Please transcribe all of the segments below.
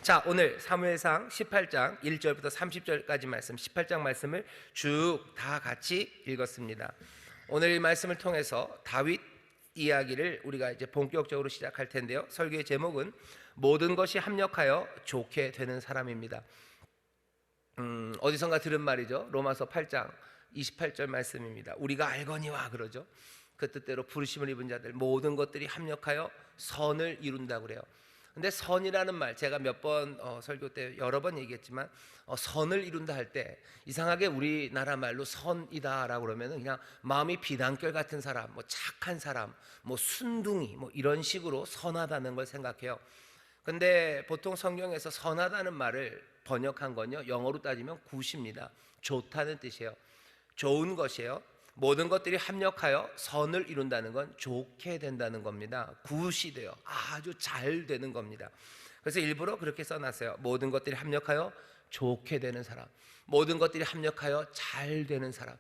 자, 오늘 사무엘상 18장 1절부터 30절까지 말씀, 18장 말씀을 쭉 다 같이 읽었습니다. 오늘 이 말씀을 통해서 다윗 이야기를 우리가 이제 본격적으로 시작할 텐데요. 설교의 제목은 모든 것이 합력하여 좋게 되는 사람입니다. 어디선가 들은 말이죠. 로마서 8장 28절 말씀입니다. 우리가 알거니와 그러죠. 그 뜻대로 부르심을 입은 자들 모든 것들이 합력하여 선을 이룬다고 그래요. 근데 선이라는 말 제가 몇 번 설교 때 여러 번 얘기했지만 선을 이룬다 할 때 이상하게 우리나라 말로 선이다라고 그러면은 그냥 마음이 비단결 같은 사람, 뭐 착한 사람, 뭐 순둥이 뭐 이런 식으로 선하다는 걸 생각해요. 근데 보통 성경에서 선하다는 말을 번역한 건요, 영어로 따지면 굿입니다. 좋다는 뜻이에요. 좋은 것이에요. 모든 것들이 합력하여 선을 이룬다는 건 좋게 된다는 겁니다. 굿이 돼요. 아주 잘 되는 겁니다. 그래서 일부러 그렇게 써놨어요. 모든 것들이 합력하여 좋게 되는 사람, 모든 것들이 합력하여 잘 되는 사람.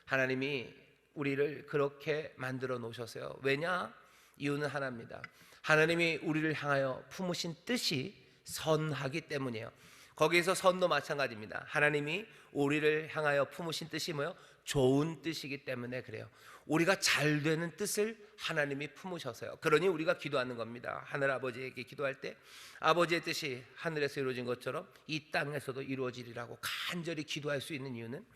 하나님이 우리를 그렇게 만들어 놓으셨어요. 왜냐? 이유는 하나입니다. 하나님이 우리를 향하여 품으신 뜻이 선하기 때문이에요. 거기에서 선도 마찬가지입니다. 하나님이 우리를 향하여 품으신 뜻이 뭐예요? 좋은 뜻이기 때문에 그래요. 우리가 잘 되는 뜻을 하나님이 품으셔서요. 그러니 우리가 기도하는 겁니다. 하늘 아버지에게 기도할 때 아버지의 뜻이 하늘에서 이루어진 것처럼 이 땅에서도 이루어지리라고 간절히 기도할 수 있는 이유는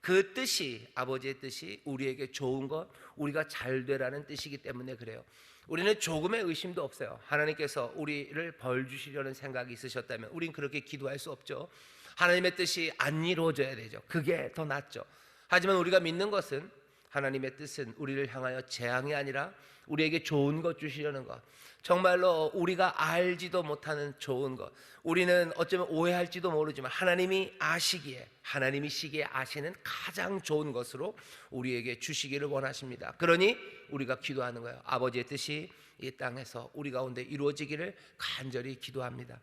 그 뜻이, 아버지의 뜻이 우리에게 좋은 것, 우리가 잘 되라는 뜻이기 때문에 그래요. 우리는 조금의 의심도 없어요. 하나님께서 우리를 벌 주시려는 생각이 있으셨다면 우린 그렇게 기도할 수 없죠. 하나님의 뜻이 안 이루어져야 되죠. 그게 더 낫죠. 하지만 우리가 믿는 것은 하나님의 뜻은 우리를 향하여 재앙이 아니라 우리에게 좋은 것 주시려는 것, 정말로 우리가 알지도 못하는 좋은 것, 우리는 어쩌면 오해할지도 모르지만 하나님이 아시기에, 하나님이 시기에 아시는 가장 좋은 것으로 우리에게 주시기를 원하십니다. 그러니 우리가 기도하는 거예요. 아버지의 뜻이 이 땅에서 우리 가운데 이루어지기를 간절히 기도합니다.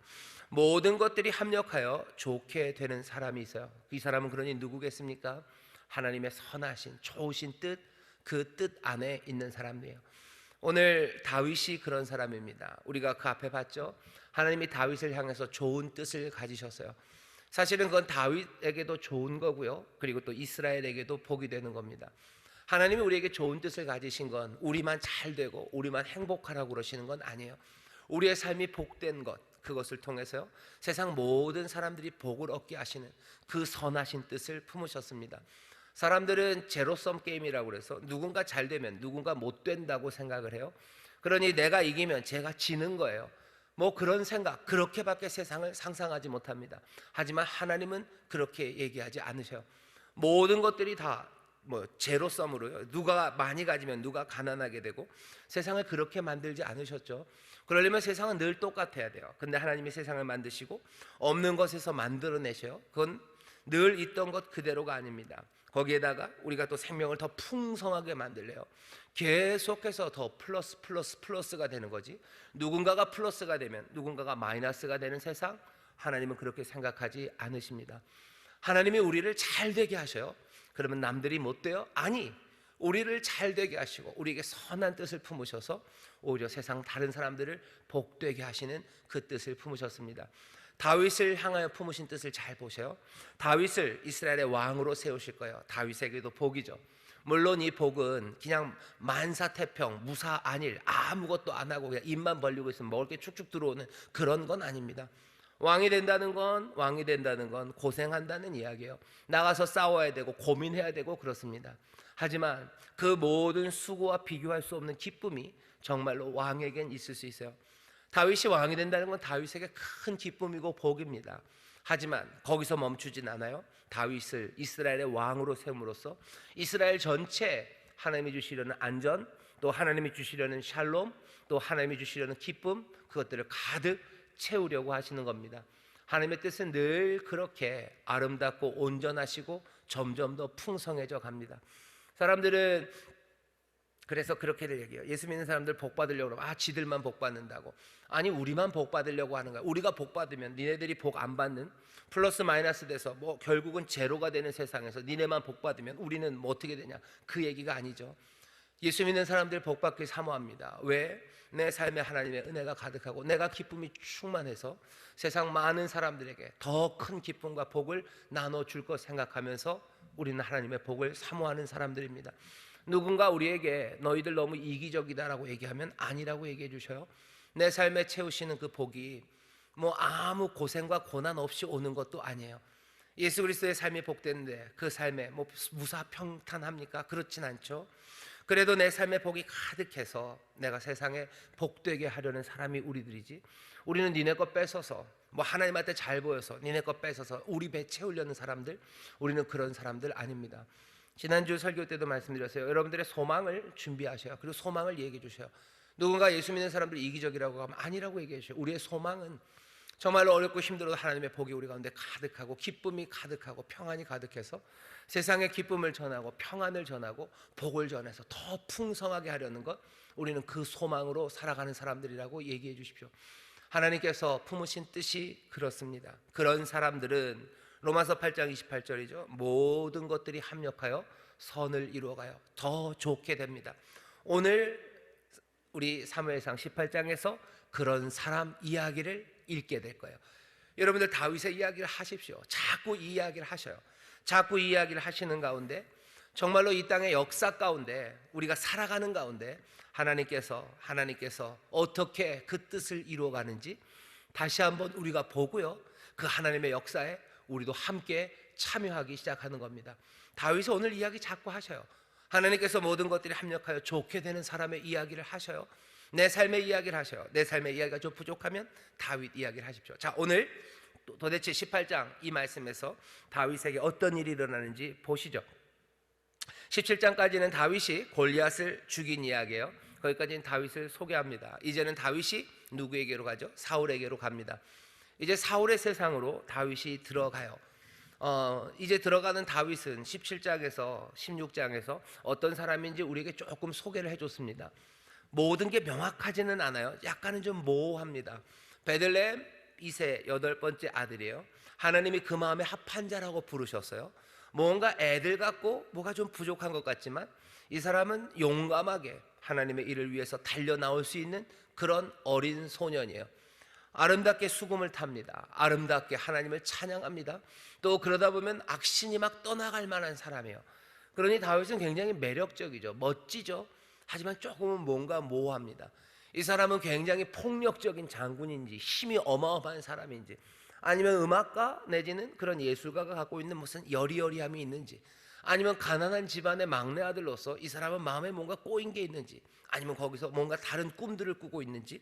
모든 것들이 합력하여 좋게 되는 사람이 있어요. 이 사람은 그러니 누구겠습니까? 하나님의 선하신 좋으신 뜻, 그 뜻 안에 있는 사람이에요. 오늘 다윗이 그런 사람입니다. 우리가 그 앞에 봤죠. 하나님이 다윗을 향해서 좋은 뜻을 가지셨어요. 사실은 그건 다윗에게도 좋은 거고요, 그리고 또 이스라엘에게도 복이 되는 겁니다. 하나님이 우리에게 좋은 뜻을 가지신 건 우리만 잘 되고 우리만 행복하라고 그러시는 건 아니에요. 우리의 삶이 복된 것, 그것을 통해서요 세상 모든 사람들이 복을 얻게 하시는 그 선하신 뜻을 품으셨습니다. 사람들은 제로섬 게임이라고 그래서 누군가 잘 되면 누군가 못 된다고 생각을 해요. 그러니 내가 이기면 제가 지는 거예요. 뭐 그런 생각, 그렇게밖에 세상을 상상하지 못합니다. 하지만 하나님은 그렇게 얘기하지 않으셔요. 모든 것들이 다 뭐 제로섬으로요, 누가 많이 가지면 누가 가난하게 되고, 세상을 그렇게 만들지 않으셨죠. 그러려면 세상은 늘 똑같아야 돼요. 근데 하나님이 세상을 만드시고 없는 것에서 만들어내셔요. 그건 늘 있던 것 그대로가 아닙니다. 거기에다가 우리가 또 생명을 더 풍성하게 만들래요. 계속해서 더 플러스가 되는 거지. 누군가가 플러스가 되면 누군가가 마이너스가 되는 세상, 하나님은 그렇게 생각하지 않으십니다. 하나님이 우리를 잘 되게 하셔요. 그러면 남들이 못 돼요? 아니, 우리를 잘 되게 하시고 우리에게 선한 뜻을 품으셔서 오히려 세상 다른 사람들을 복되게 하시는 그 뜻을 품으셨습니다. 다윗을 향하여 품으신 뜻을 잘 보세요. 다윗을 이스라엘의 왕으로 세우실 거예요. 다윗에게도 복이죠. 물론 이 복은 그냥 만사태평, 무사안일, 아무것도 안 하고 그냥 입만 벌리고 있으면 먹을 게 축축 들어오는 그런 건 아닙니다. 왕이 된다는 건 고생한다는 이야기예요. 나가서 싸워야 되고 고민해야 되고 그렇습니다. 하지만 그 모든 수고와 비교할 수 없는 기쁨이 정말로 왕에겐 있을 수 있어요. 다윗이 왕이 된다는 건 다윗에게 큰 기쁨이고 복입니다. 하지만 거기서 멈추진 않아요. 다윗을 이스라엘의 왕으로 세움으로써 이스라엘 전체 하나님이 주시려는 안전, 또 하나님이 주시려는 샬롬, 또 하나님이 주시려는 기쁨, 그것들을 가득 채우려고 하시는 겁니다. 하나님의 뜻은 늘 그렇게 아름답고 온전하시고 점점 더 풍성해져 갑니다. 사람들은 그래서 그렇게들 얘기해요. 예수 믿는 사람들 복 받으려고 그러면 지들만 복 받는다고. 아니, 우리만 복 받으려고 하는 거야. 우리가 복 받으면 니네들이 복 안 받는, 플러스 마이너스 돼서 뭐 결국은 제로가 되는 세상에서 니네만 복 받으면 우리는 뭐 어떻게 되냐, 그 얘기가 아니죠. 예수 믿는 사람들 복 받기 사모합니다. 왜? 내 삶에 하나님의 은혜가 가득하고 내가 기쁨이 충만해서 세상 많은 사람들에게 더 큰 기쁨과 복을 나눠줄 것 생각하면서 우리는 하나님의 복을 사모하는 사람들입니다. 누군가 우리에게 너희들 너무 이기적이다라고 얘기하면 아니라고 얘기해 주셔요. 내 삶에 채우시는 그 복이 뭐 아무 고생과 고난 없이 오는 것도 아니에요. 예수 그리스도의 삶이 복된데 그 삶에 뭐 무사 평탄합니까? 그렇진 않죠. 그래도 내 삶에 복이 가득해서 내가 세상에 복되게 하려는 사람이 우리들이지, 우리는 니네 것 뺏어서 뭐 하나님한테 잘 보여서 니네 것 뺏어서 우리 배 채우려는 사람들, 우리는 그런 사람들 아닙니다. 지난주 설교 때도 말씀드렸어요. 여러분들의 소망을 준비하셔요. 그리고 소망을 얘기해 주셔요. 누군가 예수 믿는 사람들이 이기적이라고 하면 아니라고 얘기해 주셔요. 우리의 소망은 정말로 어렵고 힘들어도 하나님의 복이 우리 가운데 가득하고 기쁨이 가득하고 평안이 가득해서 세상에 기쁨을 전하고 평안을 전하고 복을 전해서 더 풍성하게 하려는 것, 우리는 그 소망으로 살아가는 사람들이라고 얘기해 주십시오. 하나님께서 품으신 뜻이 그렇습니다. 그런 사람들은 로마서 8장 28절이죠. 모든 것들이 합력하여 선을 이루어가요. 더 좋게 됩니다. 오늘 우리 사무엘상 18장에서 그런 사람 이야기를 읽게 될 거예요. 여러분들 다윗의 이야기를 하십시오. 자꾸 이 이야기를 하셔요. 자꾸 이 이야기를 하시는 가운데 정말로 이 땅의 역사 가운데 우리가 살아가는 가운데 하나님께서 어떻게 그 뜻을 이루어가는지 다시 한번 우리가 보고요, 그 하나님의 역사에 우리도 함께 참여하기 시작하는 겁니다. 다윗이 오늘 이야기 자꾸 하셔요. 하나님께서 모든 것들이 합력하여 좋게 되는 사람의 이야기를 하셔요. 내 삶의 이야기를 하셔요. 내 삶의 이야기가 좀 부족하면 다윗 이야기를 하십시오. 자, 오늘 도대체 18장 이 말씀에서 다윗에게 어떤 일이 일어나는지 보시죠. 17장까지는 다윗이 골리앗을 죽인 이야기예요. 거기까지는 다윗을 소개합니다. 이제는 다윗이 누구에게로 가죠? 사울에게로 갑니다. 이제 사울의 세상으로 다윗이 들어가요. 이제 들어가는 다윗은 17장에서 16장에서 어떤 사람인지 우리에게 조금 소개를 해줬습니다. 모든 게 명확하지는 않아요. 약간은 좀 모호합니다. 베들레헴 이세 8번째 아들이에요. 하나님이 그 마음에 합한 자라고 부르셨어요. 뭔가 애들 같고 뭐가 좀 부족한 것 같지만 이 사람은 용감하게 하나님의 일을 위해서 달려 나올 수 있는 그런 어린 소년이에요. 아름답게 수금을 탑니다. 아름답게 하나님을 찬양합니다. 또 그러다 보면 악신이 막 떠나갈 만한 사람이에요. 그러니 다윗은 굉장히 매력적이죠. 멋지죠. 하지만 조금은 뭔가 모호합니다. 이 사람은 굉장히 폭력적인 장군인지 힘이 어마어마한 사람인지, 아니면 음악가 내지는 그런 예술가가 갖고 있는 무슨 여리여리함이 있는지, 아니면 가난한 집안의 막내 아들로서 이 사람은 마음에 뭔가 꼬인 게 있는지, 아니면 거기서 뭔가 다른 꿈들을 꾸고 있는지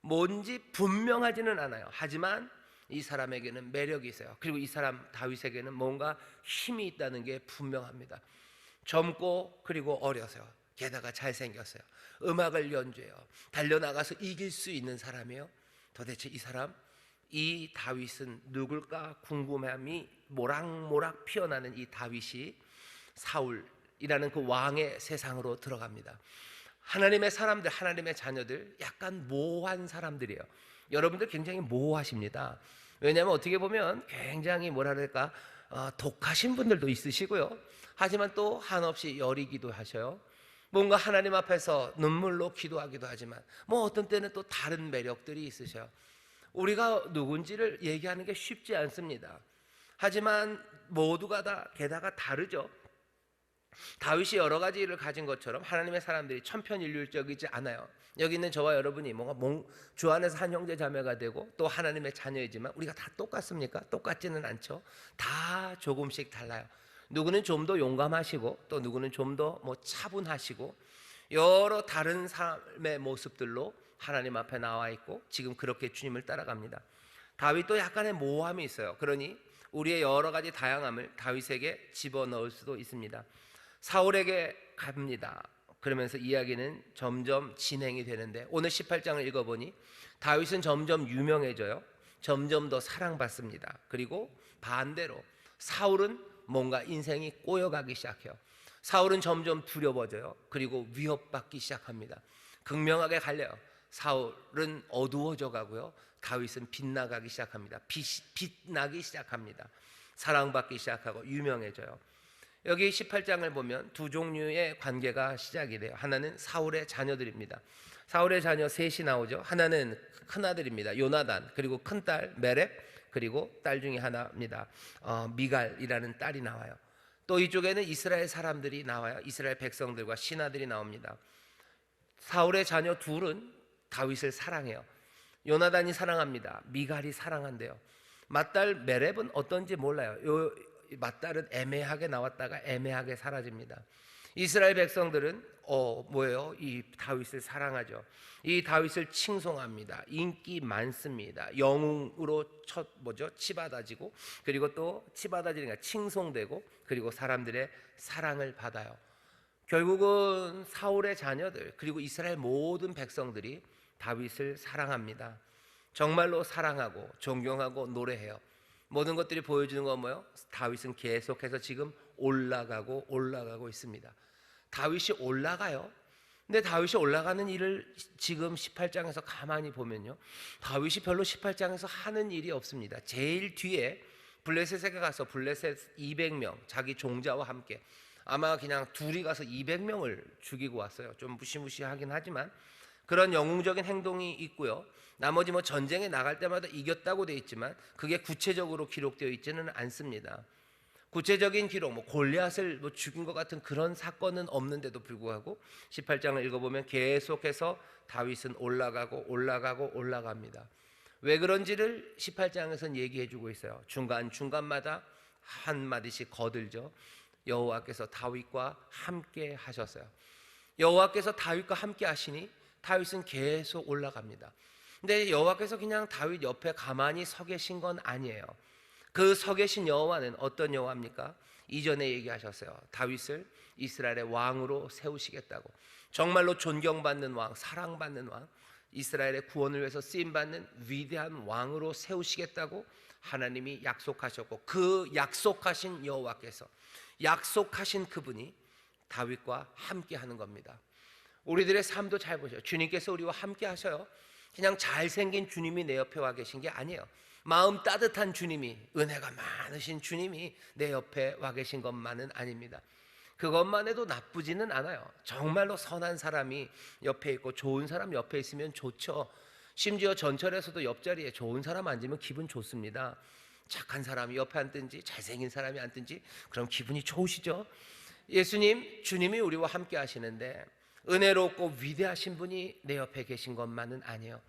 뭔지 분명하지는 않아요. 하지만 이 사람에게는 매력이 있어요. 그리고 이 사람 다윗에게는 뭔가 힘이 있다는 게 분명합니다. 젊고 그리고 어려서요. 게다가 잘생겼어요. 음악을 연주해요. 달려나가서 이길 수 있는 사람이에요. 도대체 이 사람, 이 다윗은 누굴까 궁금함이 모락모락 피어나는 이 다윗이 사울이라는 그 왕의 세상으로 들어갑니다. 하나님의 사람들, 하나님의 자녀들, 약간 모호한 사람들이에요. 여러분들 굉장히 모호하십니다. 왜냐하면 어떻게 보면 굉장히 뭐랄까 독하신 분들도 있으시고요. 하지만 또 한없이 여리기도 하셔요. 뭔가 하나님 앞에서 눈물로 기도하기도 하지만 뭐 어떤 때는 또 다른 매력들이 있으셔요. 우리가 누군지를 얘기하는 게 쉽지 않습니다. 하지만 모두가 다 게다가 다르죠. 다윗이 여러 가지 일을 가진 것처럼 하나님의 사람들이 천편일률적이지 않아요. 여기 있는 저와 여러분이 뭔가 주 안에서 한 형제 자매가 되고 또 하나님의 자녀이지만 우리가 다 똑같습니까? 똑같지는 않죠. 다 조금씩 달라요. 누구는 좀 더 용감하시고 또 누구는 좀 더 차분하시고 여러 다른 삶의 모습들로 하나님 앞에 나와 있고 지금 그렇게 주님을 따라갑니다. 다윗도 약간의 모호함이 있어요. 그러니 우리의 여러 가지 다양함을 다윗에게 집어넣을 수도 있습니다. 사울에게 갑니다. 그러면서 이야기는 점점 진행이 되는데 오늘 18장을 읽어보니 다윗은 점점 유명해져요. 점점 더 사랑받습니다. 그리고 반대로 사울은 뭔가 인생이 꼬여가기 시작해요. 사울은 점점 두려워져요. 그리고 위협받기 시작합니다. 극명하게 갈려요. 사울은 어두워져 가고요. 다윗은 빛나가기 시작합니다. 빛나기 시작합니다. 사랑받기 시작하고 유명해져요. 여기 18장을 보면 두 종류의 관계가 시작이 돼요. 하나는 사울의 자녀들입니다. 사울의 자녀 셋이 나오죠. 하나는 큰아들입니다, 요나단. 그리고 큰딸 메렙, 그리고 딸 중에 하나입니다, 미갈이라는 딸이 나와요. 또 이쪽에는 이스라엘 사람들이 나와요. 이스라엘 백성들과 신하들이 나옵니다. 사울의 자녀 둘은 다윗을 사랑해요. 요나단이 사랑합니다. 미갈이 사랑한대요. 맏딸 메렙은 어떤지 몰라요. 맏딸은 애매하게 나왔다가 애매하게 사라집니다. 이스라엘 백성들은 뭐예요? 이 다윗을 사랑하죠. 이 다윗을 칭송합니다. 인기 많습니다. 영웅으로 치받아지고, 그리고 또 치받아지니까 칭송되고, 그리고 사람들의 사랑을 받아요. 결국은 사울의 자녀들 그리고 이스라엘 모든 백성들이 다윗을 사랑합니다. 정말로 사랑하고 존경하고 노래해요. 모든 것들이 보여주는 건 뭐예요? 다윗은 계속해서 지금 올라가고 있습니다. 다윗이 올라가요. 근데 다윗이 올라가는 일을 지금 18장에서 가만히 보면요, 다윗이 별로 18장에서 하는 일이 없습니다. 제일 뒤에 블레셋에 가서 블레셋 200명 자기 종자와 함께, 아마 그냥 둘이 가서 200명을 죽이고 왔어요. 좀 무시무시하긴 하지만 그런 영웅적인 행동이 있고요. 나머지 전쟁에 나갈 때마다 이겼다고 되어 있지만 그게 구체적으로 기록되어 있지는 않습니다. 구체적인 기록, 골리앗을 죽인 것 같은 그런 사건은 없는데도 불구하고 18장을 읽어보면 계속해서 다윗은 올라갑니다. 왜 그런지를 18장에서는 얘기해주고 있어요. 중간마다 한마디씩 거들죠. 여호와께서 다윗과 함께 하셨어요. 여호와께서 다윗과 함께 하시니 다윗은 계속 올라갑니다. 근데 여호와께서 그냥 다윗 옆에 가만히 서 계신 건 아니에요. 그 서 계신 여호와는 어떤 여호와입니까? 이전에 얘기하셨어요. 다윗을 이스라엘의 왕으로 세우시겠다고. 정말로 존경받는 왕, 사랑받는 왕, 이스라엘의 구원을 위해서 쓰임받는 위대한 왕으로 세우시겠다고 하나님이 약속하셨고, 그 약속하신 여호와께서, 약속하신 그분이 다윗과 함께 하는 겁니다. 우리들의 삶도 잘 보세요. 주님께서 우리와 함께 하셔요. 그냥 잘생긴 주님이 내 옆에 와 계신 게 아니에요. 마음 따뜻한 주님이, 은혜가 많으신 주님이 내 옆에 와 계신 것만은 아닙니다. 그것만 해도 나쁘지는 않아요. 정말로 선한 사람이 옆에 있고 좋은 사람 옆에 있으면 좋죠. 심지어 전철에서도 옆자리에 좋은 사람 앉으면 기분 좋습니다. 착한 사람이 옆에 앉든지 잘생긴 사람이 앉든지 그럼 기분이 좋으시죠. 예수님, 주님이 우리와 함께 하시는데 은혜롭고 위대하신 분이 내 옆에 계신 것만은 아니에요.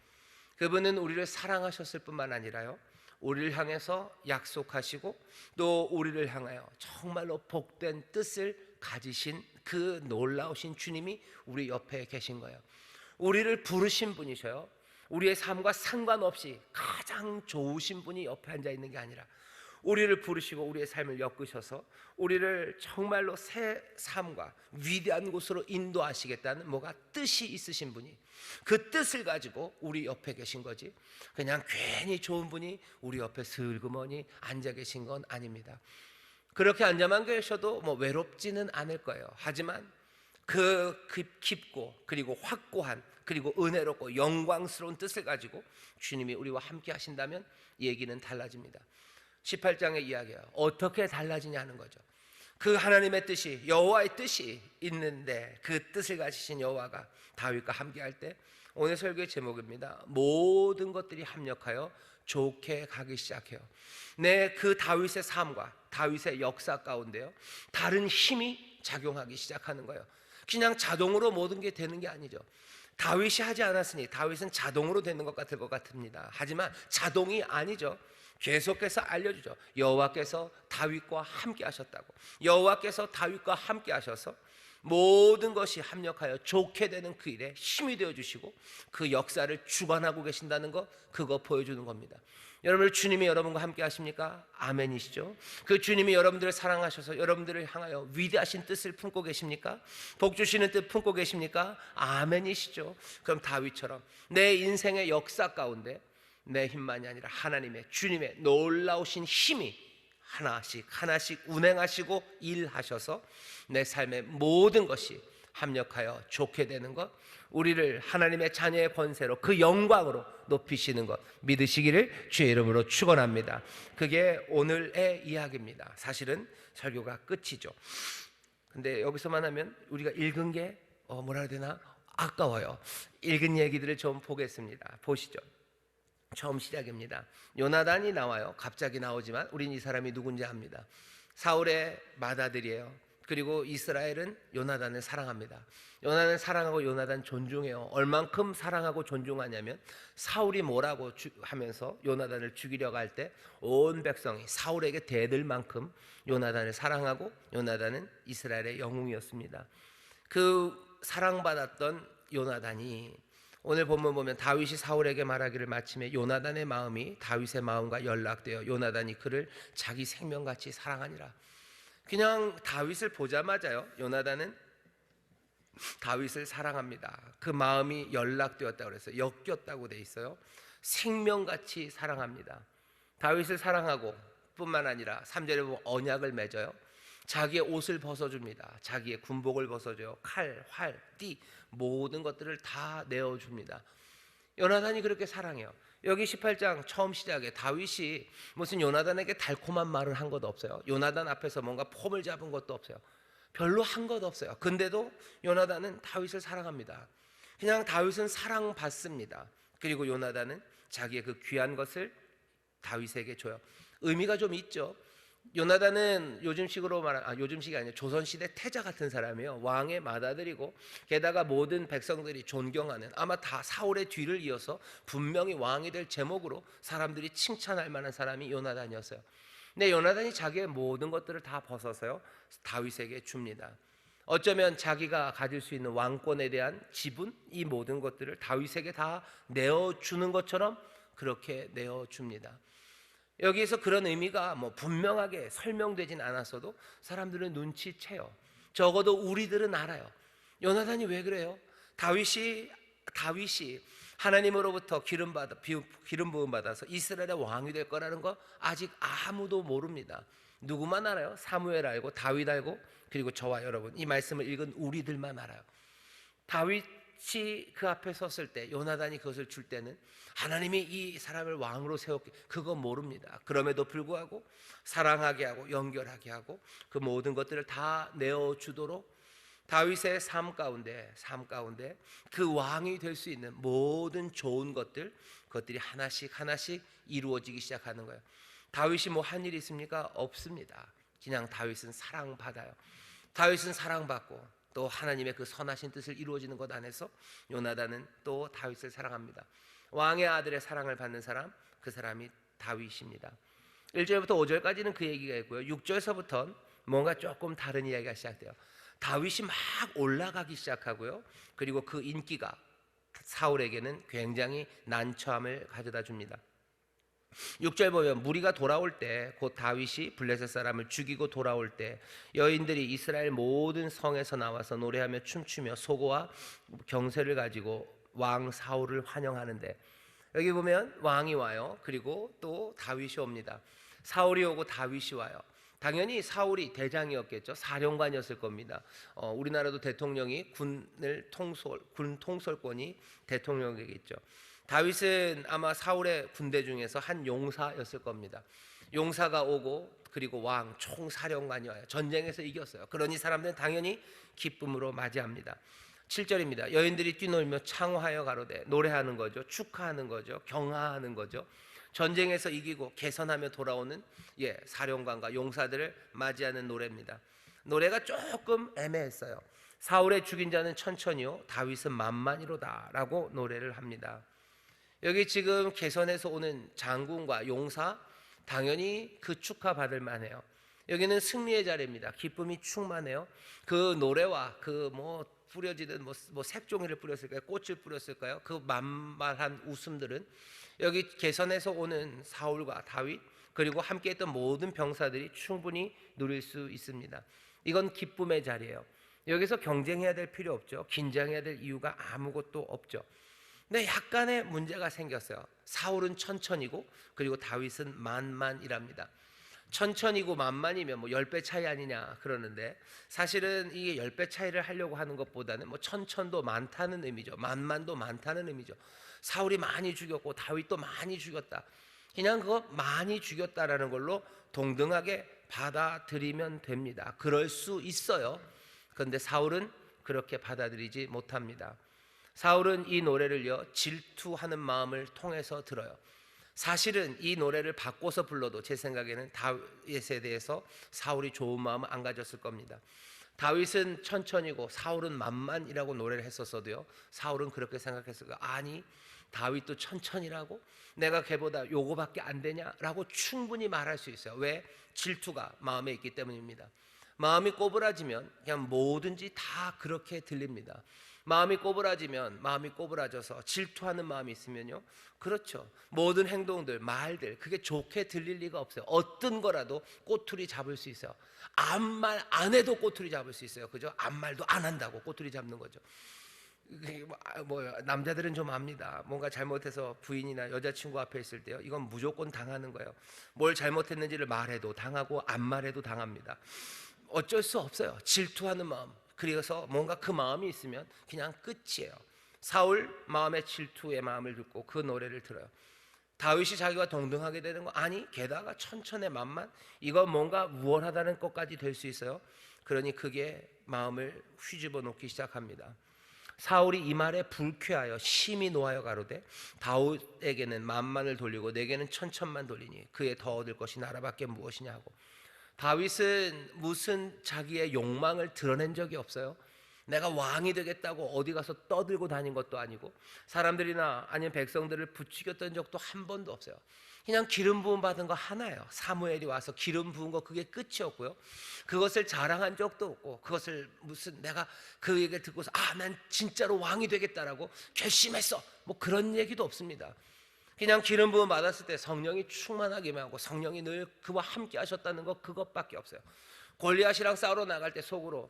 그분은 우리를 사랑하셨을 뿐만 아니라요, 우리를 향해서 약속하시고 또 우리를 향하여 정말로 복된 뜻을 가지신 그 놀라우신 주님이 우리 옆에 계신 거예요. 우리를 부르신 분이셔요. 우리의 삶과 상관없이 가장 좋으신 분이 옆에 앉아 있는 게 아니라 우리를 부르시고 우리의 삶을 엮으셔서 우리를 정말로 새 삶과 위대한 곳으로 인도하시겠다는 뭐가 뜻이 있으신 분이, 그 뜻을 가지고 우리 옆에 계신 거지, 그냥 괜히 좋은 분이 우리 옆에 슬그머니 앉아 계신 건 아닙니다. 그렇게 앉아만 계셔도 외롭지는 않을 거예요. 하지만 그 깊고 그리고 확고한 그리고 은혜롭고 영광스러운 뜻을 가지고 주님이 우리와 함께 하신다면 얘기는 달라집니다. 18장의 이야기예요. 어떻게 달라지냐는 거죠. 그 하나님의 뜻이, 여호와의 뜻이 있는데 그 뜻을 가지신 여호와가 다윗과 함께 할 때, 오늘 설교의 제목입니다. 모든 것들이 합력하여 좋게 가기 시작해요. 그 다윗의 삶과 다윗의 역사 가운데요, 다른 힘이 작용하기 시작하는 거예요. 그냥 자동으로 모든 게 되는 게 아니죠. 다윗이 하지 않았으니 다윗은 자동으로 되는 것 같을 것 같습니다. 하지만 자동이 아니죠. 계속해서 알려주죠. 여호와께서 다윗과 함께 하셨다고. 여호와께서 다윗과 함께 하셔서 모든 것이 합력하여 좋게 되는 그 일에 힘이 되어주시고 그 역사를 주관하고 계신다는 것, 그거 보여주는 겁니다. 여러분, 주님이 여러분과 함께 하십니까? 아멘이시죠? 그 주님이 여러분들을 사랑하셔서 여러분들을 향하여 위대하신 뜻을 품고 계십니까? 복 주시는 뜻 품고 계십니까? 아멘이시죠? 그럼 다윗처럼 내 인생의 역사 가운데 내 힘만이 아니라 하나님의, 주님의 놀라우신 힘이 하나씩 운행하시고 일하셔서 내 삶의 모든 것이 합력하여 좋게 되는 것, 우리를 하나님의 자녀의 권세로 그 영광으로 높이시는 것 믿으시기를 주의 이름으로 축원합니다. 그게 오늘의 이야기입니다. 사실은 설교가 끝이죠. 근데 여기서만 하면 우리가 읽은 게 뭐라 해야 되나 아까워요. 읽은 얘기들을 좀 보겠습니다. 보시죠. 처음 시작입니다. 요나단이 나와요. 갑자기 나오지만 우린 이 사람이 누군지 압니다. 사울의 맏아들이에요. 그리고 이스라엘은 요나단을 사랑합니다. 요나단을 사랑하고 요나단 존중해요. 얼만큼 사랑하고 존중하냐면 사울이 뭐라고 하면서 요나단을 죽이려고 할 때 온 백성이 사울에게 대들 만큼 요나단을 사랑하고 요나단은 이스라엘의 영웅이었습니다. 그 사랑받았던 요나단이 오늘 본문 보면 다윗이 사울에게 말하기를 마침에 요나단의 마음이 다윗의 마음과 연락되어 요나단이 그를 자기 생명같이 사랑하니라. 그냥 다윗을 보자마자요 요나단은 다윗을 사랑합니다. 그 마음이 연락되었다고 그래서 엮였다고 돼 있어요. 생명같이 사랑합니다. 다윗을 사랑하고 뿐만 아니라 3절에 보면 언약을 맺어요. 자기의 옷을 벗어줍니다. 자기의 군복을 벗어줘요. 칼, 활, 띠 모든 것들을 다 내어줍니다. 요나단이 그렇게 사랑해요. 여기 18장 처음 시작에 다윗이 무슨 요나단에게 달콤한 말을 한 것도 없어요. 요나단 앞에서 뭔가 폼을 잡은 것도 없어요. 별로 한 것 없어요. 근데도 요나단은 다윗을 사랑합니다. 그냥 다윗은 사랑받습니다. 그리고 요나단은 자기의 그 귀한 것을 다윗에게 줘요. 의미가 좀 있죠. 요나단은 요즘식으로 말하면 요즘식이 아니에요. 조선시대 태자 같은 사람이에요. 왕의 맏아들이고 게다가 모든 백성들이 존경하는 아마 다 사울의 뒤를 이어서 분명히 왕이 될 제목으로 사람들이 칭찬할 만한 사람이 요나단이었어요. 근데 요나단이 자기의 모든 것들을 다 벗어서요 다윗에게 줍니다. 어쩌면 자기가 가질 수 있는 왕권에 대한 지분 이 모든 것들을 다윗에게 다 내어주는 것처럼 그렇게 내어줍니다. 여기에서 그런 의미가 분명하게 설명되진 않았어도 사람들은 눈치채요. 적어도 우리들은 알아요. 요나단이 왜 그래요? 다윗이 하나님으로부터 기름 부음 받아서 이스라엘의 왕이 될 거라는 거 아직 아무도 모릅니다. 누구만 알아요? 사무엘 알고 다윗 알고 그리고 저와 여러분 이 말씀을 읽은 우리들만 알아요. 다윗이 그 앞에 섰을 때 요나단이 그것을 줄 때는 하나님이 이 사람을 왕으로 세웠기 그거 모릅니다. 그럼에도 불구하고 사랑하게 하고 연결하게 하고 그 모든 것들을 다 내어주도록 다윗의 삶 가운데 그 왕이 될 수 있는 모든 좋은 그것들이 하나씩 이루어지기 시작하는 거예요. 다윗이 한 일이 있습니까? 없습니다. 그냥 다윗은 사랑받아요. 다윗은 사랑받고 또 하나님의 그 선하신 뜻을 이루어지는 것 안에서 요나단은 또 다윗을 사랑합니다. 왕의 아들의 사랑을 받는 사람, 그 사람이 다윗입니다. 1절부터 5절까지는 그 얘기가 있고요. 6절에서부터는 뭔가 조금 다른 이야기가 시작돼요. 다윗이 막 올라가기 시작하고요. 그리고 그 인기가 사울에게는 굉장히 난처함을 가져다 줍니다. 6절 보면 무리가 돌아올 때 곧 다윗이 블레셋 사람을 죽이고 돌아올 때 여인들이 이스라엘 모든 성에서 나와서 노래하며 춤추며 소고와 경세를 가지고 왕 사울을 환영하는데 여기 보면 왕이 와요. 그리고 또 다윗이 옵니다. 사울이 오고 다윗이 와요. 당연히 사울이 대장이었겠죠. 사령관이었을 겁니다. 우리나라도 대통령이 군 통솔권이 대통령에게 있죠. 다윗은 아마 사울의 군대 중에서 한 용사였을 겁니다. 용사가 오고 그리고 왕 총사령관이 와요. 전쟁에서 이겼어요. 그러니 사람들은 당연히 기쁨으로 맞이합니다. 7절입니다. 여인들이 뛰놀며 창화하여 가로되 노래하는 거죠. 축하하는 거죠. 경하하는 거죠. 전쟁에서 이기고 개선하며 돌아오는 사령관과 용사들을 맞이하는 노래입니다. 노래가 조금 애매했어요. 사울의 죽인 자는 천천히요 다윗은 만만히로다 라고 노래를 합니다. 여기 지금 개선에서 오는 장군과 용사 당연히 그 축하받을 만해요. 여기는 승리의 자리입니다. 기쁨이 충만해요. 그 노래와 그 뿌려지던 색종이를 뿌렸을까요? 꽃을 뿌렸을까요? 그 만만한 웃음들은 여기 개선에서 오는 사울과 다윗 그리고 함께했던 모든 병사들이 충분히 누릴 수 있습니다. 이건 기쁨의 자리예요. 여기서 경쟁해야 될 필요 없죠. 긴장해야 될 이유가 아무것도 없죠. 근데 약간의 문제가 생겼어요. 사울은 천천히고 그리고 다윗은 만만이랍니다. 천천이고 만만이면 뭐 10배 차이 아니냐 그러는데, 사실은 이게 10배 차이를 하려고 하는 것보다는 뭐 천천도 많다는 의미죠. 만만도 많다는 의미죠. 사울이 많이 죽였고 다윗도 많이 죽였다. 그냥 그거 많이 죽였다라는 걸로 동등하게 받아들이면 됩니다. 그럴 수 있어요. 그런데 사울은 그렇게 받아들이지 못합니다. 사울은 이 노래를요, 질투하는 마음을 통해서 들어요. 사실은 이 노래를 바꿔서 불러도 제 생각에는 다윗에 대해서 사울이 좋은 마음을 안 가졌을 겁니다. 다윗은 천천히고 사울은 만만이라고 노래를 했었어도요, 사울은 그렇게 생각했을 거예요. 아니, 다윗도 천천히라고? 내가 걔보다 요거밖에 안 되냐라고 충분히 말할 수 있어요. 왜? 질투가 마음에 있기 때문입니다. 마음이 꼬부라지면 그냥 뭐든지 다 그렇게 들립니다. 마음이 꼬부라지면, 마음이 꼬부라져서 질투하는 마음이 있으면요, 그렇죠, 모든 행동들, 말들, 그게 좋게 들릴 리가 없어요. 어떤 거라도 꼬투리 잡을 수 있어요. 아무 말 안 해도 꼬투리 잡을 수 있어요. 그죠? 아무 말도 안 한다고 꼬투리 잡는 거죠. 남자들은 좀 압니다. 뭔가 잘못해서 부인이나 여자친구 앞에 있을 때요, 이건 무조건 당하는 거예요. 뭘 잘못했는지를 말해도 당하고 안 말해도 당합니다. 어쩔 수 없어요. 질투하는 마음. 그래서 뭔가 그 마음이 있으면 그냥 끝이에요. 사울 마음의 질투의 마음을 듣고 그 노래를 들어요. 다윗이 자기가 동등하게 되는 거 아니, 게다가 천천의 만만, 이거 뭔가 우월하다는 것까지 될 수 있어요. 그러니 그게 마음을 휘집어 놓기 시작합니다. 사울이 이 말에 불쾌하여 심히 노하여 가로되 다윗에게는 만만을 돌리고 내게는 천천만 돌리니 그에 더 얻을 것이 나라밖에 무엇이냐 하고. 다윗은 무슨 자기의 욕망을 드러낸 적이 없어요. 내가 왕이 되겠다고 어디 가서 떠들고 다닌 것도 아니고 사람들이나 아니면 백성들을 부추겼던 적도 한 번도 없어요. 그냥 기름 부음 받은 거 하나예요. 사무엘이 와서 기름 부은 거, 그게 끝이었고요. 그것을 자랑한 적도 없고, 그것을 무슨 내가 그 얘기를 듣고서 난 진짜로 왕이 되겠다라고 결심했어, 뭐 그런 얘기도 없습니다. 그냥 기름 부음 받았을 때 성령이 충만하기만 하고 성령이 늘 그와 함께 하셨다는 것, 그것밖에 없어요. 골리앗이랑 싸우러 나갈 때 속으로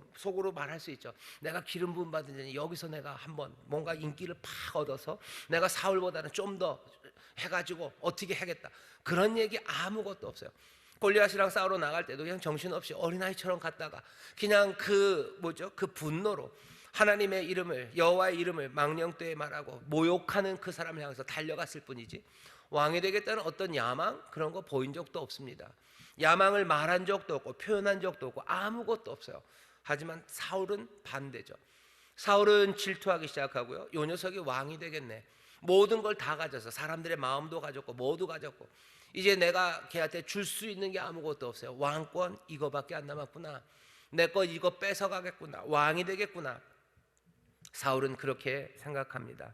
말할 수 있죠. 내가 기름 부음 받은 자니 여기서 내가 한번 뭔가 인기를 팍 얻어서 내가 사울보다는 좀 더 해가지고 어떻게 하겠다, 그런 얘기 아무것도 없어요. 골리앗이랑 싸우러 나갈 때도 그냥 정신없이 어린아이처럼 갔다가 그냥 그 분노로 하나님의 이름을, 여호와의 이름을 망령되이 말하고 모욕하는 그 사람을 향해서 달려갔을 뿐이지, 왕이 되겠다는 어떤 야망, 그런 거 보인 적도 없습니다. 야망을 말한 적도 없고 표현한 적도 없고 아무것도 없어요. 하지만 사울은 반대죠. 사울은 질투하기 시작하고요, 요 녀석이 왕이 되겠네, 모든 걸 다 가져서 사람들의 마음도 가졌고 모두 가졌고 이제 내가 걔한테 줄 수 있는 게 아무것도 없어요. 왕권 이거밖에 안 남았구나, 내 거 이거 뺏어가겠구나, 왕이 되겠구나. 사울은 그렇게 생각합니다.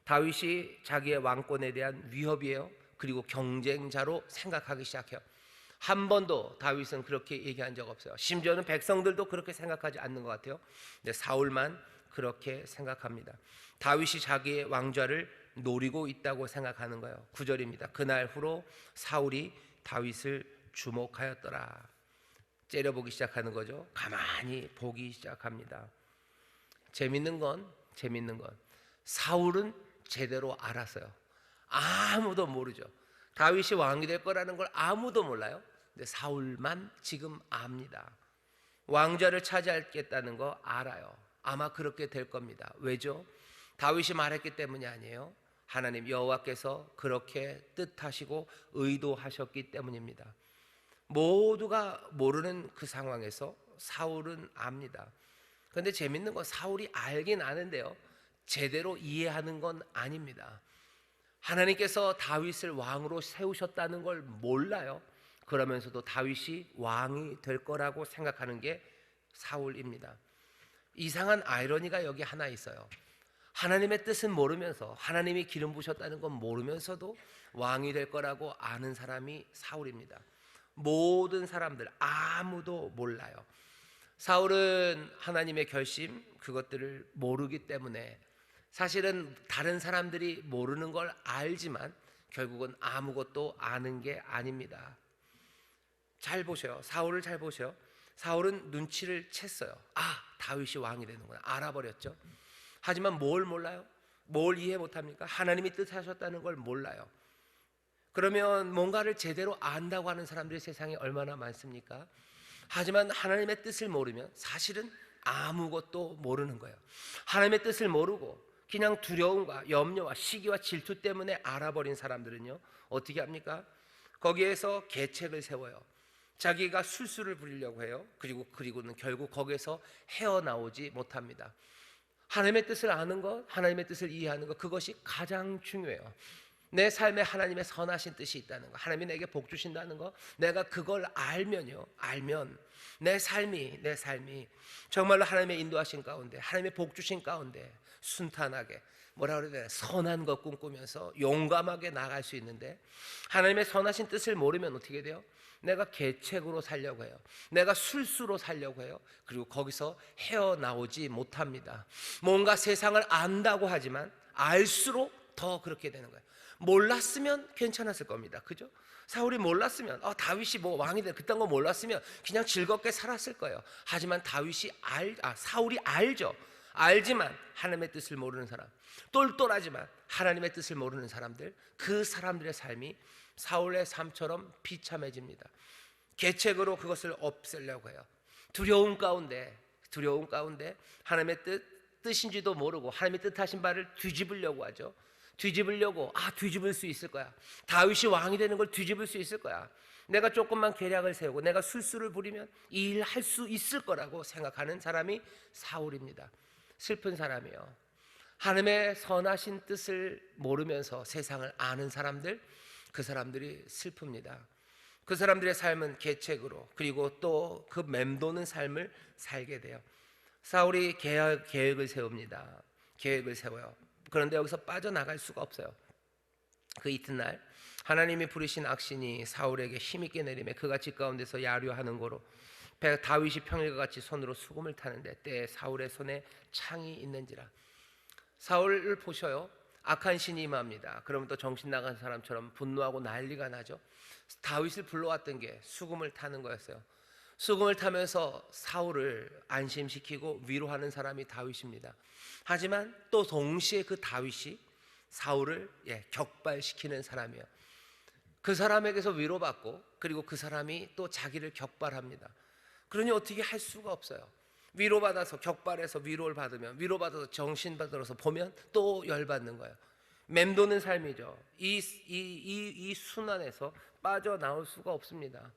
다윗이 자기의 왕권에 대한 위협이에요. 그리고 경쟁자로 생각하기 시작해요. 한 번도 다윗은 그렇게 얘기한 적 없어요. 심지어는 백성들도 그렇게 생각하지 않는 것 같아요. 근데 사울만 그렇게 생각합니다. 다윗이 자기의 왕좌를 노리고 있다고 생각하는 거예요. 9절입니다. 그날 후로 사울이 다윗을 주목하였더라. 째려보기 시작하는 거죠. 가만히 보기 시작합니다. 재밌는 건 사울은 제대로 알았어요. 아무도 모르죠. 다윗이 왕이 될 거라는 걸 아무도 몰라요. 근데 사울만 지금 압니다. 왕좌를 차지하겠다는 거 알아요. 아마 그렇게 될 겁니다. 왜죠? 다윗이 말했기 때문이 아니에요. 하나님 여호와께서 그렇게 뜻하시고 의도하셨기 때문입니다. 모두가 모르는 그 상황에서 사울은 압니다. 그런데 재밌는 건 사울이 알긴 아는데요, 제대로 이해하는 건 아닙니다. 하나님께서 다윗을 왕으로 세우셨다는 걸 몰라요. 그러면서도 다윗이 왕이 될 거라고 생각하는 게 사울입니다. 이상한 아이러니가 여기 하나 있어요. 하나님의 뜻은 모르면서, 하나님이 기름 부으셨다는 건 모르면서도 왕이 될 거라고 아는 사람이 사울입니다. 모든 사람들 아무도 몰라요. 사울은 하나님의 결심, 그것들을 모르기 때문에 사실은 다른 사람들이 모르는 걸 알지만 결국은 아무것도 아는 게 아닙니다. 잘 보셔요. 사울을 잘 보셔요. 사울은 눈치를 챘어요. 다윗이 왕이 되는구나, 알아버렸죠. 하지만 뭘 몰라요? 뭘 이해 못합니까? 하나님이 뜻하셨다는 걸 몰라요. 그러면 뭔가를 제대로 안다고 하는 사람들이 세상에 얼마나 많습니까? 하지만 하나님의 뜻을 모르면 사실은 아무것도 모르는 거예요. 하나님의 뜻을 모르고 그냥 두려움과 염려와 시기와 질투 때문에 알아버린 사람들은요, 어떻게 합니까? 거기에서 계책을 세워요. 자기가 술수를 부리려고 해요. 그리고는 결국 거기에서 헤어나오지 못합니다. 하나님의 뜻을 아는 것, 하나님의 뜻을 이해하는 것, 그것이 가장 중요해요. 내 삶에 하나님의 선하신 뜻이 있다는 것, 하나님이 내게 복 주신다는 것, 내가 그걸 알면 내 삶이 정말로 하나님의 인도하신 가운데, 하나님의 복 주신 가운데 순탄하게, 뭐라 그래야 되나, 선한 것 꿈꾸면서 용감하게 나아갈 수 있는데, 하나님의 선하신 뜻을 모르면 어떻게 돼요? 내가 계책으로 살려고 해요. 내가 술수로 살려고 해요. 그리고 거기서 헤어나오지 못합니다. 뭔가 세상을 안다고 하지만 알수록 더 그렇게 되는 거예요. 몰랐으면 괜찮았을 겁니다. 그죠? 사울이 몰랐으면, 다윗이 뭐 왕이 돼, 그딴 거 몰랐으면 그냥 즐겁게 살았을 거예요. 하지만 사울이 알죠. 알지만 하나님의 뜻을 모르는 사람, 똘똘하지만 하나님의 뜻을 모르는 사람들, 그 사람들의 삶이 사울의 삶처럼 비참해집니다. 계책으로 그것을 없애려고 해요. 두려움 가운데 하나님의 뜻인지도 모르고 하나님의 뜻하신 바를 뒤집으려고 하죠. 뒤집을 수 있을 거야. 다윗이 왕이 되는 걸 뒤집을 수 있을 거야. 내가 조금만 계략을 세우고 내가 술수를 부리면 이 일 할 수 있을 거라고 생각하는 사람이 사울입니다. 슬픈 사람이요. 하나님의 선하신 뜻을 모르면서 세상을 아는 사람들, 그 사람들이 슬픕니다. 그 사람들의 삶은 계책으로, 그리고 또 그 맴도는 삶을 살게 돼요. 사울이 계획을 세웁니다. 계획을 세워요. 그런데 여기서 빠져나갈 수가 없어요. 그 이튿날 하나님이 부르신 악신이 사울에게 힘있게 내리매 그가 집 가운데서 야류하는 거로 다윗이 평일과 같이 손으로 수금을 타는데 때에 사울의 손에 창이 있는지라. 사울을 보셔요. 악한 신이 임합니다. 그러면 또 정신 나간 사람처럼 분노하고 난리가 나죠. 다윗을 불러왔던 게 수금을 타는 거였어요. 수금을 타면서 사울을 안심시키고 위로하는 사람이 다윗입니다. 하지만 또 동시에 그 다윗이 사울을 격발시키는 사람이에요. 그 사람에게서 위로받고, 그리고 그 사람이 또 자기를 격발합니다. 그러니 어떻게 할 수가 없어요. 위로받아서 격발해서 위로를 받으면, 위로받아서 정신받아서 보면 또 열받는 거예요. 맴도는 삶이죠. 이 순환에서 빠져나올 수가 없습니다.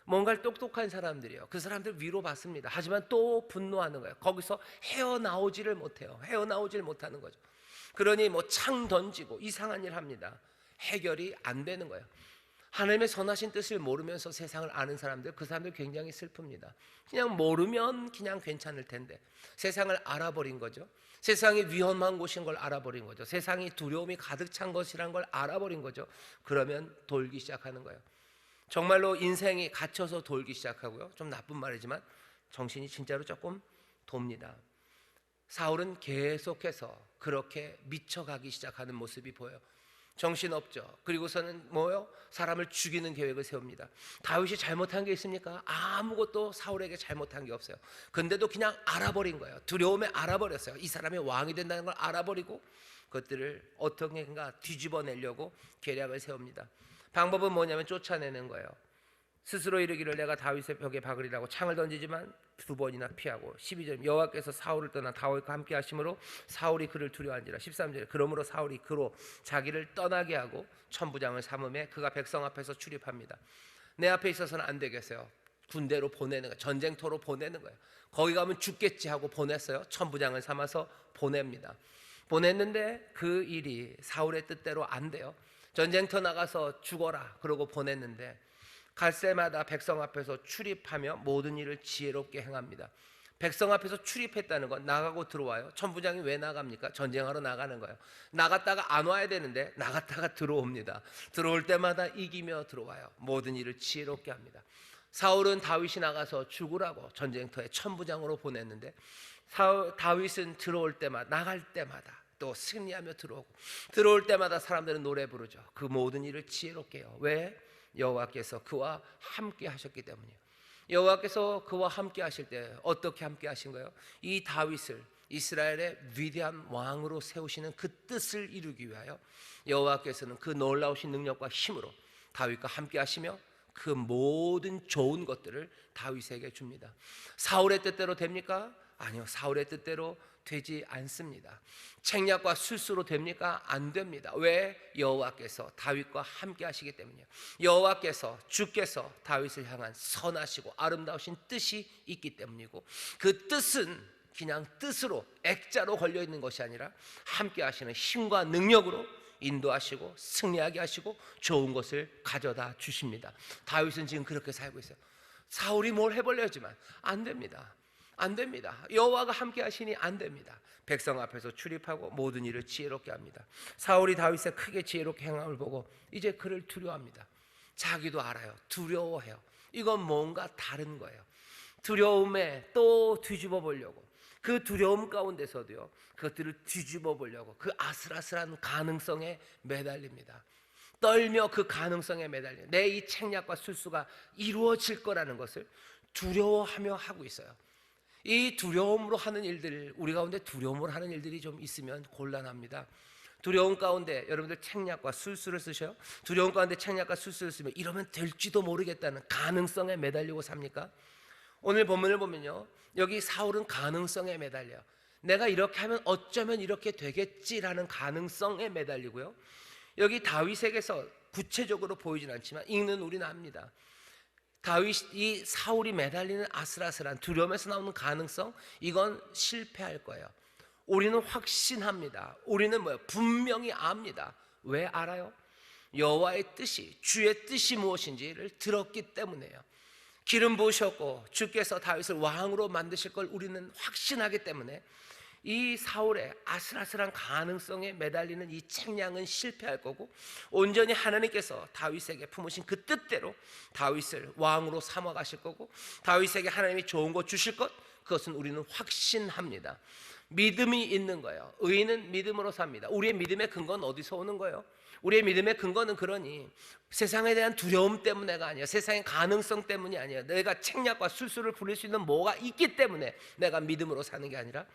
뭔가 똑똑한 사람들이요, 그 사람들 위로받습니다. 하지만 또 분노하는 거예요. 거기서 헤어나오지를 못해요. 헤어나오지를 못하는 거죠. 그러니 뭐 창 던지고 이상한 일 합니다. 해결이 안 되는 거예요. 하나님의 선하신 뜻을 모르면서 세상을 아는 사람들, 그 사람들 굉장히 슬픕니다. 그냥 모르면 그냥 괜찮을 텐데 세상을 알아버린 거죠. 세상이 위험한 곳인 걸 알아버린 거죠. 세상이 두려움이 가득 찬 것이란 걸 알아버린 거죠. 그러면 돌기 시작하는 거예요. 정말로 인생이 갇혀서 돌기 시작하고요. 좀 나쁜 말이지만 정신이 진짜로 조금 돕니다. 사울은 계속해서 그렇게 미쳐가기 시작하는 모습이 보여요. 정신없죠. 그리고서는 사람을 죽이는 계획을 세웁니다. 다윗이 잘못한 게 있습니까? 아무것도 사울에게 잘못한 게 없어요. 근데도 그냥 알아버린 거예요. 두려움에 알아버렸어요. 이 사람이 왕이 된다는 걸 알아버리고 그것들을 어떻게인가 뒤집어내려고 계략을 세웁니다. 방법은 뭐냐면 쫓아내는 거예요. 스스로 이르기를 내가 다윗의 벽에 박으리라고 창을 던지지만 2번이나 피하고. 12절 여호와께서 사울을 떠나 다윗과 함께 하심으로 사울이 그를 두려워한지라. 13절 그러므로 사울이 그로 자기를 떠나게 하고 천부장을 삼음에 그가 백성 앞에서 출입합니다. 내 앞에 있어서는 안 되겠어요. 군대로 보내는 거예요. 전쟁터로 보내는 거예요. 거기 가면 죽겠지 하고 보냈어요. 천부장을 삼아서 보냅니다. 보냈는데 그 일이 사울의 뜻대로 안 돼요. 전쟁터 나가서 죽어라 그러고 보냈는데 갈 때마다 백성 앞에서 출입하며 모든 일을 지혜롭게 행합니다. 백성 앞에서 출입했다는 건 나가고 들어와요. 천부장이 왜 나갑니까? 전쟁하러 나가는 거예요. 나갔다가 안 와야 되는데 나갔다가 들어옵니다. 들어올 때마다 이기며 들어와요. 모든 일을 지혜롭게 합니다. 사울은 다윗이 나가서 죽으라고 전쟁터에 천부장으로 보냈는데 다윗은 들어올 때마다, 나갈 때마다 또 승리하며 들어오고, 들어올 때마다 사람들은 노래 부르죠. 그 모든 일을 지혜롭게 해요. 왜? 여호와께서 그와 함께 하셨기 때문이에요. 여호와께서 그와 함께 하실 때 어떻게 함께 하신 거예요? 이 다윗을 이스라엘의 위대한 왕으로 세우시는 그 뜻을 이루기 위하여 여호와께서는 그 놀라우신 능력과 힘으로 다윗과 함께 하시며 그 모든 좋은 것들을 다윗에게 줍니다. 사울의 뜻대로 됩니까? 아니요, 사울의 뜻대로 되지 않습니다. 책략과 술수로 됩니까? 안 됩니다. 왜? 여호와께서 다윗과 함께 하시기 때문이에요. 여호와께서 주께서 다윗을 향한 선하시고 아름다우신 뜻이 있기 때문이고, 그 뜻은 그냥 뜻으로 액자로 걸려 있는 것이 아니라 함께 하시는 힘과 능력으로 인도하시고 승리하게 하시고 좋은 것을 가져다 주십니다. 다윗은 지금 그렇게 살고 있어요. 사울이 뭘 해보려 하지만 안 됩니다. 안 됩니다. 여호와가 함께 하시니 안 됩니다. 백성 앞에서 출입하고 모든 일을 지혜롭게 합니다. 사울이 다윗의 크게 지혜롭게 행함을 보고 이제 그를 두려워합니다. 자기도 알아요. 두려워해요. 이건 뭔가 다른 거예요. 두려움에 또 뒤집어 보려고, 그 두려움 가운데서도요, 그것들을 뒤집어 보려고 그 아슬아슬한 가능성에 매달립니다. 떨며 그 가능성에 매달려 내 이 책략과 술수가 이루어질 거라는 것을 두려워하며 하고 있어요. 이 두려움으로 하는 일들, 우리 가운데 두려움으로 하는 일들이 좀 있으면 곤란합니다. 두려움 가운데 여러분들 책략과 술수를 쓰셔요? 두려움 가운데 책략과 술수를 쓰면 이러면 될지도 모르겠다는 가능성에 매달리고 삽니까? 오늘 본문을 보면요, 여기 사울은 가능성에 매달려 내가 이렇게 하면 어쩌면 이렇게 되겠지라는 가능성에 매달리고요, 여기 다윗에게서 구체적으로 보이진 않지만 읽는 우리는 압니다. 다윗이 사울이 매달리는 아슬아슬한 두려움에서 나오는 가능성, 이건 실패할 거예요. 우리는 확신합니다. 우리는 분명히 압니다. 왜 알아요? 여호와의 뜻이, 주의 뜻이 무엇인지를 들었기 때문에요. 기름 부으셨고 주께서 다윗을 왕으로 만드실 걸 우리는 확신하기 때문에 이 사울의 아슬아슬한 가능성에 매달리는 이 책략은 실패할 거고, 온전히 하나님께서 다윗에게 품으신 그 뜻대로 다윗을 왕으로 삼아 가실 거고, 다윗에게 하나님이 좋은 것 주실 것, 그것은 우리는 확신합니다. 믿음이 있는 거예요. 의인은 믿음으로 삽니다. 우리의 믿음의 근거는 어디서 오는 거예요? 우리의 믿음의 근거는 그러니 세상에 대한 두려움 때문에가 아니야, 세상의 가능성 때문이 아니야, 내가 책략과 술수를 부릴 수 있는 뭐가 있기 때문에 내가 믿음으로 사는 게 아니라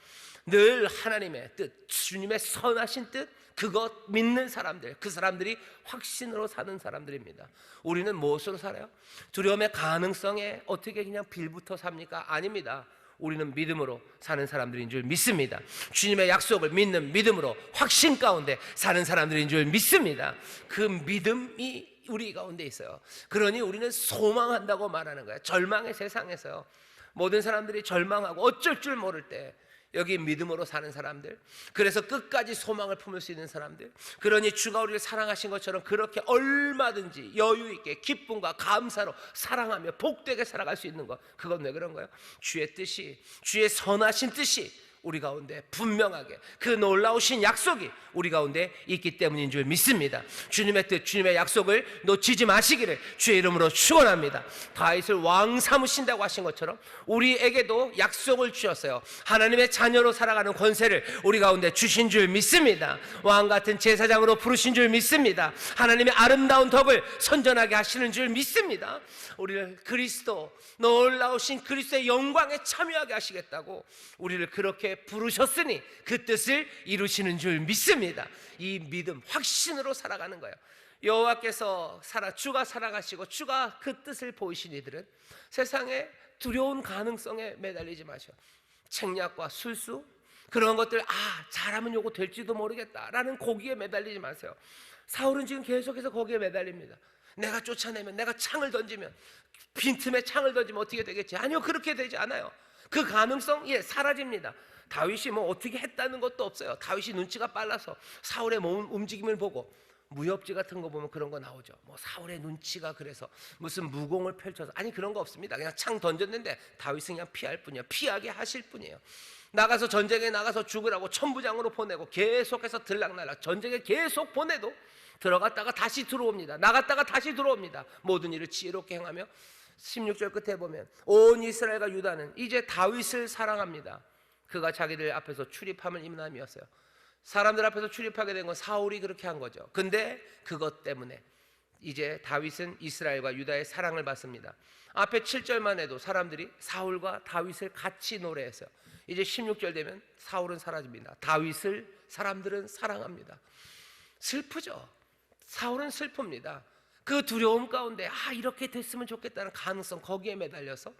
늘 하나님의 뜻, 주님의 선하신 뜻, 그것 믿는 사람들, 그 사람들이 확신으로 사는 사람들입니다. 우리는 무엇으로 살아요? 두려움의 가능성에 어떻게 그냥 빌붙어 삽니까? 아닙니다. 우리는 믿음으로 사는 사람들인 줄 믿습니다. 주님의 약속을 믿는 믿음으로 확신 가운데 사는 사람들인 줄 믿습니다. 그 믿음이 우리 가운데 있어요. 그러니 우리는 소망한다고 말하는 거예요. 절망의 세상에서요, 모든 사람들이 절망하고 어쩔 줄 모를 때 여기 믿음으로 사는 사람들, 그래서 끝까지 소망을 품을 수 있는 사람들, 그러니 주가 우리를 사랑하신 것처럼 그렇게 얼마든지 여유 있게 기쁨과 감사로 사랑하며 복되게 살아갈 수 있는 것, 그건 왜 그런 거예요? 주의 뜻이, 주의 선하신 뜻이 우리 가운데 분명하게, 그 놀라우신 약속이 우리 가운데 있기 때문인 줄 믿습니다. 주님의 뜻, 주님의 약속을 놓치지 마시기를 주의 이름으로 축원합니다. 다윗을 왕 삼으신다고 하신 것처럼 우리에게도 약속을 주셨어요. 하나님의 자녀로 살아가는 권세를 우리 가운데 주신 줄 믿습니다. 왕 같은 제사장으로 부르신 줄 믿습니다. 하나님의 아름다운 덕을 선전하게 하시는 줄 믿습니다. 우리를 그리스도, 놀라우신 그리스도의 영광에 참여하게 하시겠다고 우리를 그렇게 부르셨으니 그 뜻을 이루시는 줄 믿습니다. 이 믿음, 확신으로 살아가는 거예요. 여호와께서 주가 살아가시고 주가 그 뜻을 보이신 이들은 세상에 두려운 가능성에 매달리지 마셔. 책략과 술수, 그런 것들, 잘하면 요거 될지도 모르겠다라는 고기에 매달리지 마세요. 사울은 지금 계속해서 거기에 매달립니다. 내가 쫓아내면, 내가 창을 던지면, 빈틈에 창을 던지면 어떻게 되겠지? 아니요, 그렇게 되지 않아요. 그 가능성, 사라집니다. 다윗이 어떻게 했다는 것도 없어요. 다윗이 눈치가 빨라서 사울의 몸 움직임을 보고, 무협지 같은 거 보면 그런 거 나오죠. 사울의 눈치가 그래서 무슨 무공을 펼쳐서, 아니 그런 거 없습니다. 그냥 창 던졌는데 다윗은 그냥 피할 뿐이에요. 피하게 하실 뿐이에요. 나가서 전쟁에 나가서 죽으라고 천부장으로 보내고 계속해서 들락날락 전쟁에 계속 보내도 들어갔다가 다시 들어옵니다. 나갔다가 다시 들어옵니다. 모든 일을 지혜롭게 행하며, 16절 끝에 보면 온 이스라엘과 유다는 이제 다윗을 사랑합니다. 그가 자기들 앞에서 출입함을 임함이었어요. 사람들 앞에서 출입하게 된 건 사울이 그렇게 한 거죠. 근데 그것 때문에 이제 다윗은 이스라엘과 유다의 사랑을 받습니다. 앞에 7절만 해도 사람들이 사울과 다윗을 같이 노래했어요. 이제 16절 되면 사울은 사라집니다. 다윗을 사람들은 사랑합니다. 슬프죠. 사울은 슬픕니다. 그 두려움 가운데 이렇게 됐으면 좋겠다는 가능성 거기에 매달려서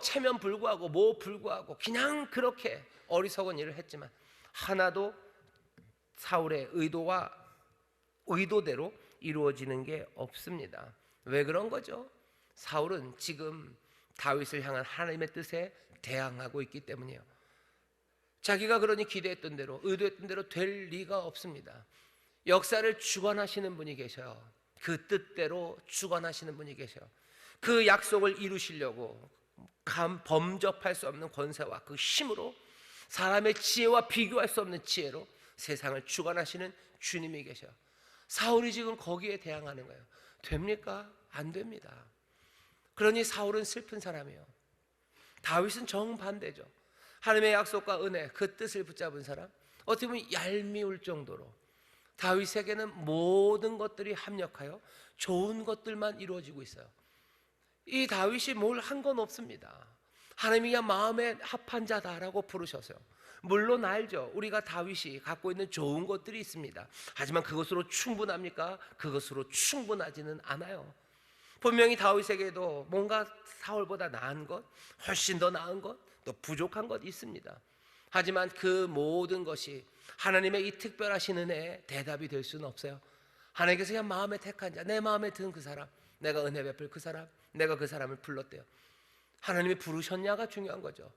체면 불구하고 불구하고 그냥 그렇게 어리석은 일을 했지만 하나도 사울의 의도대로 이루어지는 게 없습니다. 왜 그런 거죠? 사울은 지금 다윗을 향한 하나님의 뜻에 대항하고 있기 때문이에요. 자기가 그러니 기대했던 대로 의도했던 대로 될 리가 없습니다. 역사를 주관하시는 분이 계셔요. 그 뜻대로 주관하시는 분이 계셔요. 그 약속을 이루시려고 범접할 수 없는 권세와 그 힘으로 사람의 지혜와 비교할 수 없는 지혜로 세상을 주관하시는 주님이 계셔요. 사울이 지금 거기에 대항하는 거예요. 됩니까? 안 됩니다. 그러니 사울은 슬픈 사람이에요. 다윗은 정반대죠. 하나님의 약속과 은혜, 그 뜻을 붙잡은 사람, 어떻게 보면 얄미울 정도로 다윗에게는 모든 것들이 합력하여 좋은 것들만 이루어지고 있어요. 이 다윗이 뭘 한 건 없습니다. 하나님이 그냥 마음에 합한 자다라고 부르셨어요. 물론 알죠. 우리가 다윗이 갖고 있는 좋은 것들이 있습니다. 하지만 그것으로 충분합니까? 그것으로 충분하지는 않아요. 분명히 다윗에게도 뭔가 사울보다 나은 것, 훨씬 더 나은 것, 또 부족한 것 있습니다. 하지만 그 모든 것이 하나님의 이 특별하신 은혜에 대답이 될 수는 없어요. 하나님께서 그냥 마음에 택한 자, 내 마음에 든 그 사람, 내가 은혜 베풀 그 사람, 내가 그 사람을 불렀대요. 하나님이 부르셨냐가 중요한 거죠.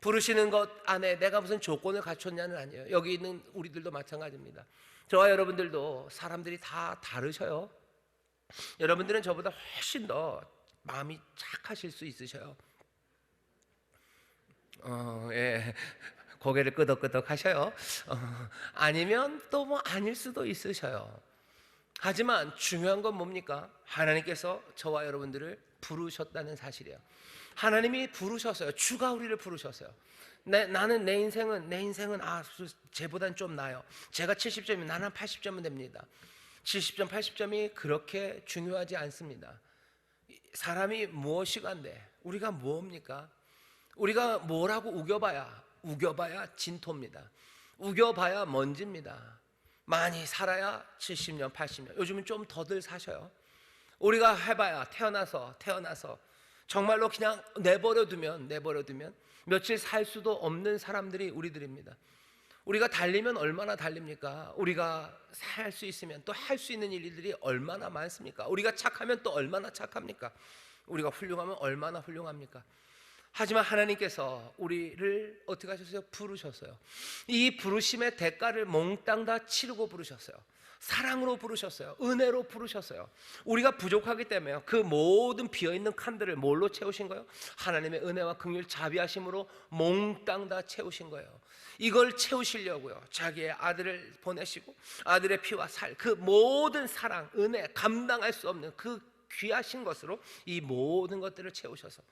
부르시는 것 안에 내가 무슨 조건을 갖췄냐는 아니에요. 여기 있는 우리들도 마찬가지입니다. 저와 여러분들도 사람들이 다 다르셔요. 여러분들은 저보다 훨씬 더 마음이 착하실 수 있으셔요. 예. 고개를 끄덕끄덕 하셔요. 아니면 또 아닐 수도 있으셔요. 하지만 중요한 건 뭡니까? 하나님께서 저와 여러분들을 부르셨다는 사실이에요. 하나님이 부르셨어요. 주가 우리를 부르셨어요. 나는 내 인생은 쟤보단 좀 나아요. 제가 70점이면 나는 80점은 됩니다. 70점, 80점이 그렇게 중요하지 않습니다. 사람이 무엇이간데 우리가 뭡니까? 우리가 뭐라고 우겨봐야 진토입니다. 우겨봐야 먼지입니다. 많이 살아야 70년, 80년. 요즘은 좀 더들 사셔요. 우리가 해봐야 태어나서 정말로 그냥 내버려두면 며칠 살 수도 없는 사람들이 우리들입니다. 우리가 달리면 얼마나 달립니까? 우리가 살 수 있으면 또 할 수 있는 일들이 얼마나 많습니까? 우리가 착하면 또 얼마나 착합니까? 우리가 훌륭하면 얼마나 훌륭합니까? 하지만 하나님께서 우리를 어떻게 하셨어요? 부르셨어요. 이 부르심의 대가를 몽땅 다 치르고 부르셨어요. 사랑으로 부르셨어요. 은혜로 부르셨어요. 우리가 부족하기 때문에 그 모든 비어있는 칸들을 뭘로 채우신 거예요? 하나님의 은혜와 긍휼 자비하심으로 몽땅 다 채우신 거예요. 이걸 채우시려고요, 자기의 아들을 보내시고 아들의 피와 살, 그 모든 사랑, 은혜, 감당할 수 없는 그 귀하신 것으로 이 모든 것들을 채우셔서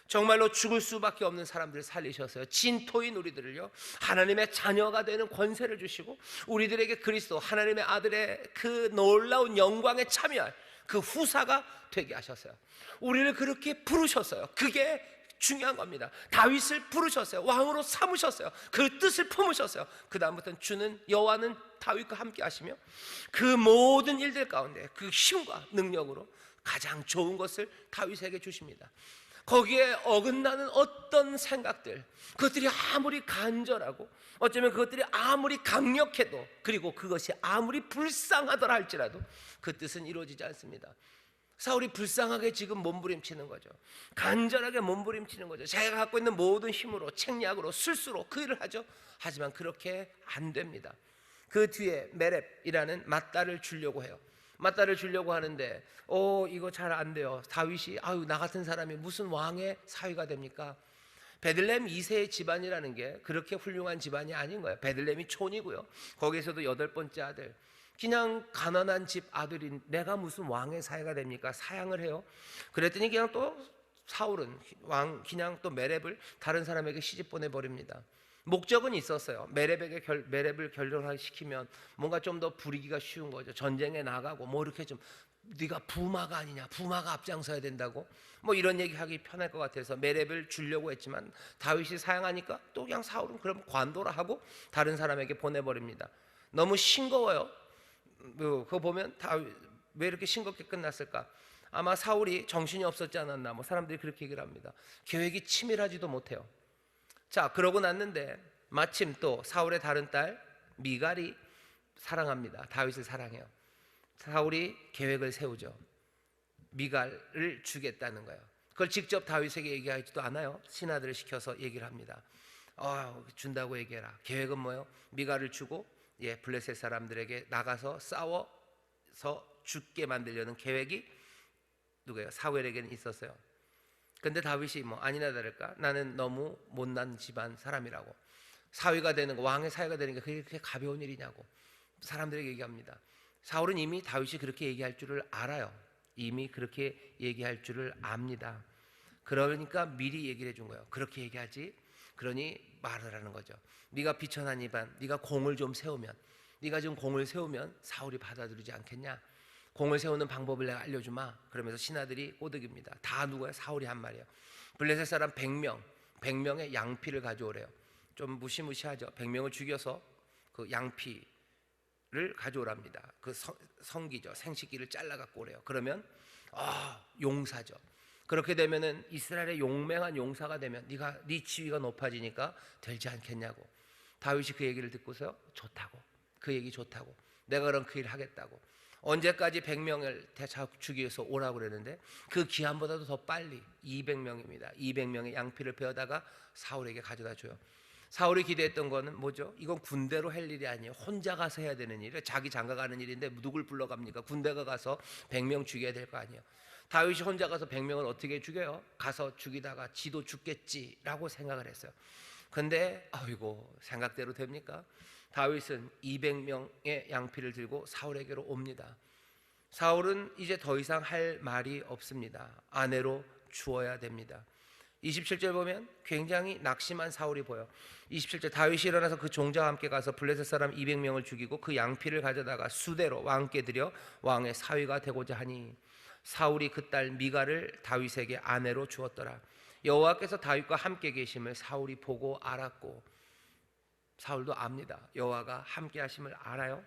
정말로 죽을 수밖에 없는 사람들을 살리셨어요. 진토인 우리들을요, 하나님의 자녀가 되는 권세를 주시고 우리들에게 그리스도 하나님의 아들의 그 놀라운 영광에 참여할 그 후사가 되게 하셨어요. 우리를 그렇게 부르셨어요. 그게 중요한 겁니다. 다윗을 부르셨어요. 왕으로 삼으셨어요. 그 뜻을 품으셨어요. 그 다음부터는 주는 여호와는 다윗과 함께 하시며 그 모든 일들 가운데 그 힘과 능력으로 가장 좋은 것을 다윗에게 주십니다. 거기에 어긋나는 어떤 생각들, 그것들이 아무리 간절하고 어쩌면 그것들이 아무리 강력해도, 그리고 그것이 아무리 불쌍하더라 할지라도 그 뜻은 이루어지지 않습니다. 사울이 불쌍하게 지금 몸부림치는 거죠. 간절하게 몸부림치는 거죠. 자기가 갖고 있는 모든 힘으로, 책략으로, 술수로 그 일을 하죠. 하지만 그렇게 안 됩니다. 그 뒤에 메렙이라는 맞다를 주려고 해요. 맞다를 주려고 하는데 이거 잘 안 돼요. 다윗이 나 같은 사람이 무슨 왕의 사위가 됩니까? 베들레헴 2세의 집안이라는 게 그렇게 훌륭한 집안이 아닌 거예요. 베들레헴이 촌이고요, 거기에서도 8번째 아들, 그냥 가난한 집 아들인 내가 무슨 왕의 사위가 됩니까? 사양을 해요. 그랬더니 그냥 또 사울은 그냥 또 메렙을 다른 사람에게 시집 보내버립니다. 목적은 있었어요. 메렙을 결정시키면 뭔가 좀 더 부리기가 쉬운 거죠. 전쟁에 나가고 이렇게 좀 네가 부마가 아니냐, 부마가 앞장서야 된다고 이런 얘기하기 편할 것 같아서 메렙을 주려고 했지만 다윗이 사양하니까 또 그냥 사울은 그럼 관둬라 하고 다른 사람에게 보내버립니다. 너무 싱거워요. 그거 보면 왜 이렇게 싱겁게 끝났을까? 아마 사울이 정신이 없었지 않았나, 뭐 사람들이 그렇게 얘기를 합니다. 계획이 치밀하지도 못해요. 자, 그러고 났는데 마침 또 사울의 다른 딸 미갈이 사랑합니다. 다윗을 사랑해요. 사울이 계획을 세우죠. 미갈을 주겠다는 거예요. 그걸 직접 다윗에게 얘기하지도 않아요. 신하들을 시켜서 얘기를 합니다. 준다고 얘기해라. 계획은 뭐예요? 미갈을 주고 블레셋 사람들에게 나가서 싸워서 죽게 만들려는 계획이 누구예요? 사울에게는 있었어요. 근데 다윗이 뭐 아니나 다를까 나는 너무 못난 집안 사람이라고, 사위가 되는 거, 왕의 사위가 되는 게 그렇게 가벼운 일이냐고 사람들에게 얘기합니다. 사울은 이미 다윗이 그렇게 얘기할 줄을 알아요. 이미 그렇게 얘기할 줄을 압니다. 그러니까 미리 얘기를 해준 거예요. 그렇게 얘기하지. 그러니 말을 하는 거죠. 네가 비천한 입안, 네가 공을 좀 세우면, 네가 지금 공을 세우면 사울이 받아들이지 않겠냐. 공을 세우는 방법을 내가 알려주마. 그러면서 신하들이 꼬드깁니다. 다 누구야? 사울이 한 말이에요. 블레셋 사람 100명의 양피를 가져오래요. 좀 무시무시하죠. 100명을 죽여서 그 양피를 가져오랍니다. 그 성기죠. 생식기를 잘라 갖고 오래요. 그러면 용사죠. 그렇게 되면은 이스라엘의 용맹한 용사가 되면 네 지위가 높아지니까 되지 않겠냐고. 다윗이 그 얘기를 듣고서 좋다고. 그 얘기 좋다고. 내가 그럼 그 일 하겠다고. 언제까지 100명을 죽이기 위해서 오라고 그랬는데 그 기한보다도 더 빨리 200명입니다. 200명의 양피를 베어다가 사울에게 가져다 줘요. 사울이 기대했던 거는 뭐죠? 이건 군대로 할 일이 아니에요. 혼자 가서 해야 되는 일이에요. 자기 장가가는 일인데 누굴 불러갑니까? 군대가 가서 100명 죽여야 될 거 아니에요. 다윗이 혼자 가서 100명을 어떻게 죽여요? 가서 죽이다가 지도 죽겠지라고 생각을 했어요. 근데 생각대로 됩니까? 다윗은 200명의 양피를 들고 사울에게로 옵니다. 사울은 이제 더 이상 할 말이 없습니다. 아내로 주어야 됩니다. 27절 보면 굉장히 낙심한 사울이 보여. 27절 다윗이 일어나서 그 종자와 함께 가서 블레셋 사람 200명을 죽이고 그 양피를 가져다가 수대로 왕께 드려 왕의 사위가 되고자 하니 사울이 그 딸 미갈을 다윗에게 아내로 주었더라. 여호와께서 다윗과 함께 계심을 사울이 보고 알았고, 사울도 압니다. 여호와가 함께 하심을 알아요.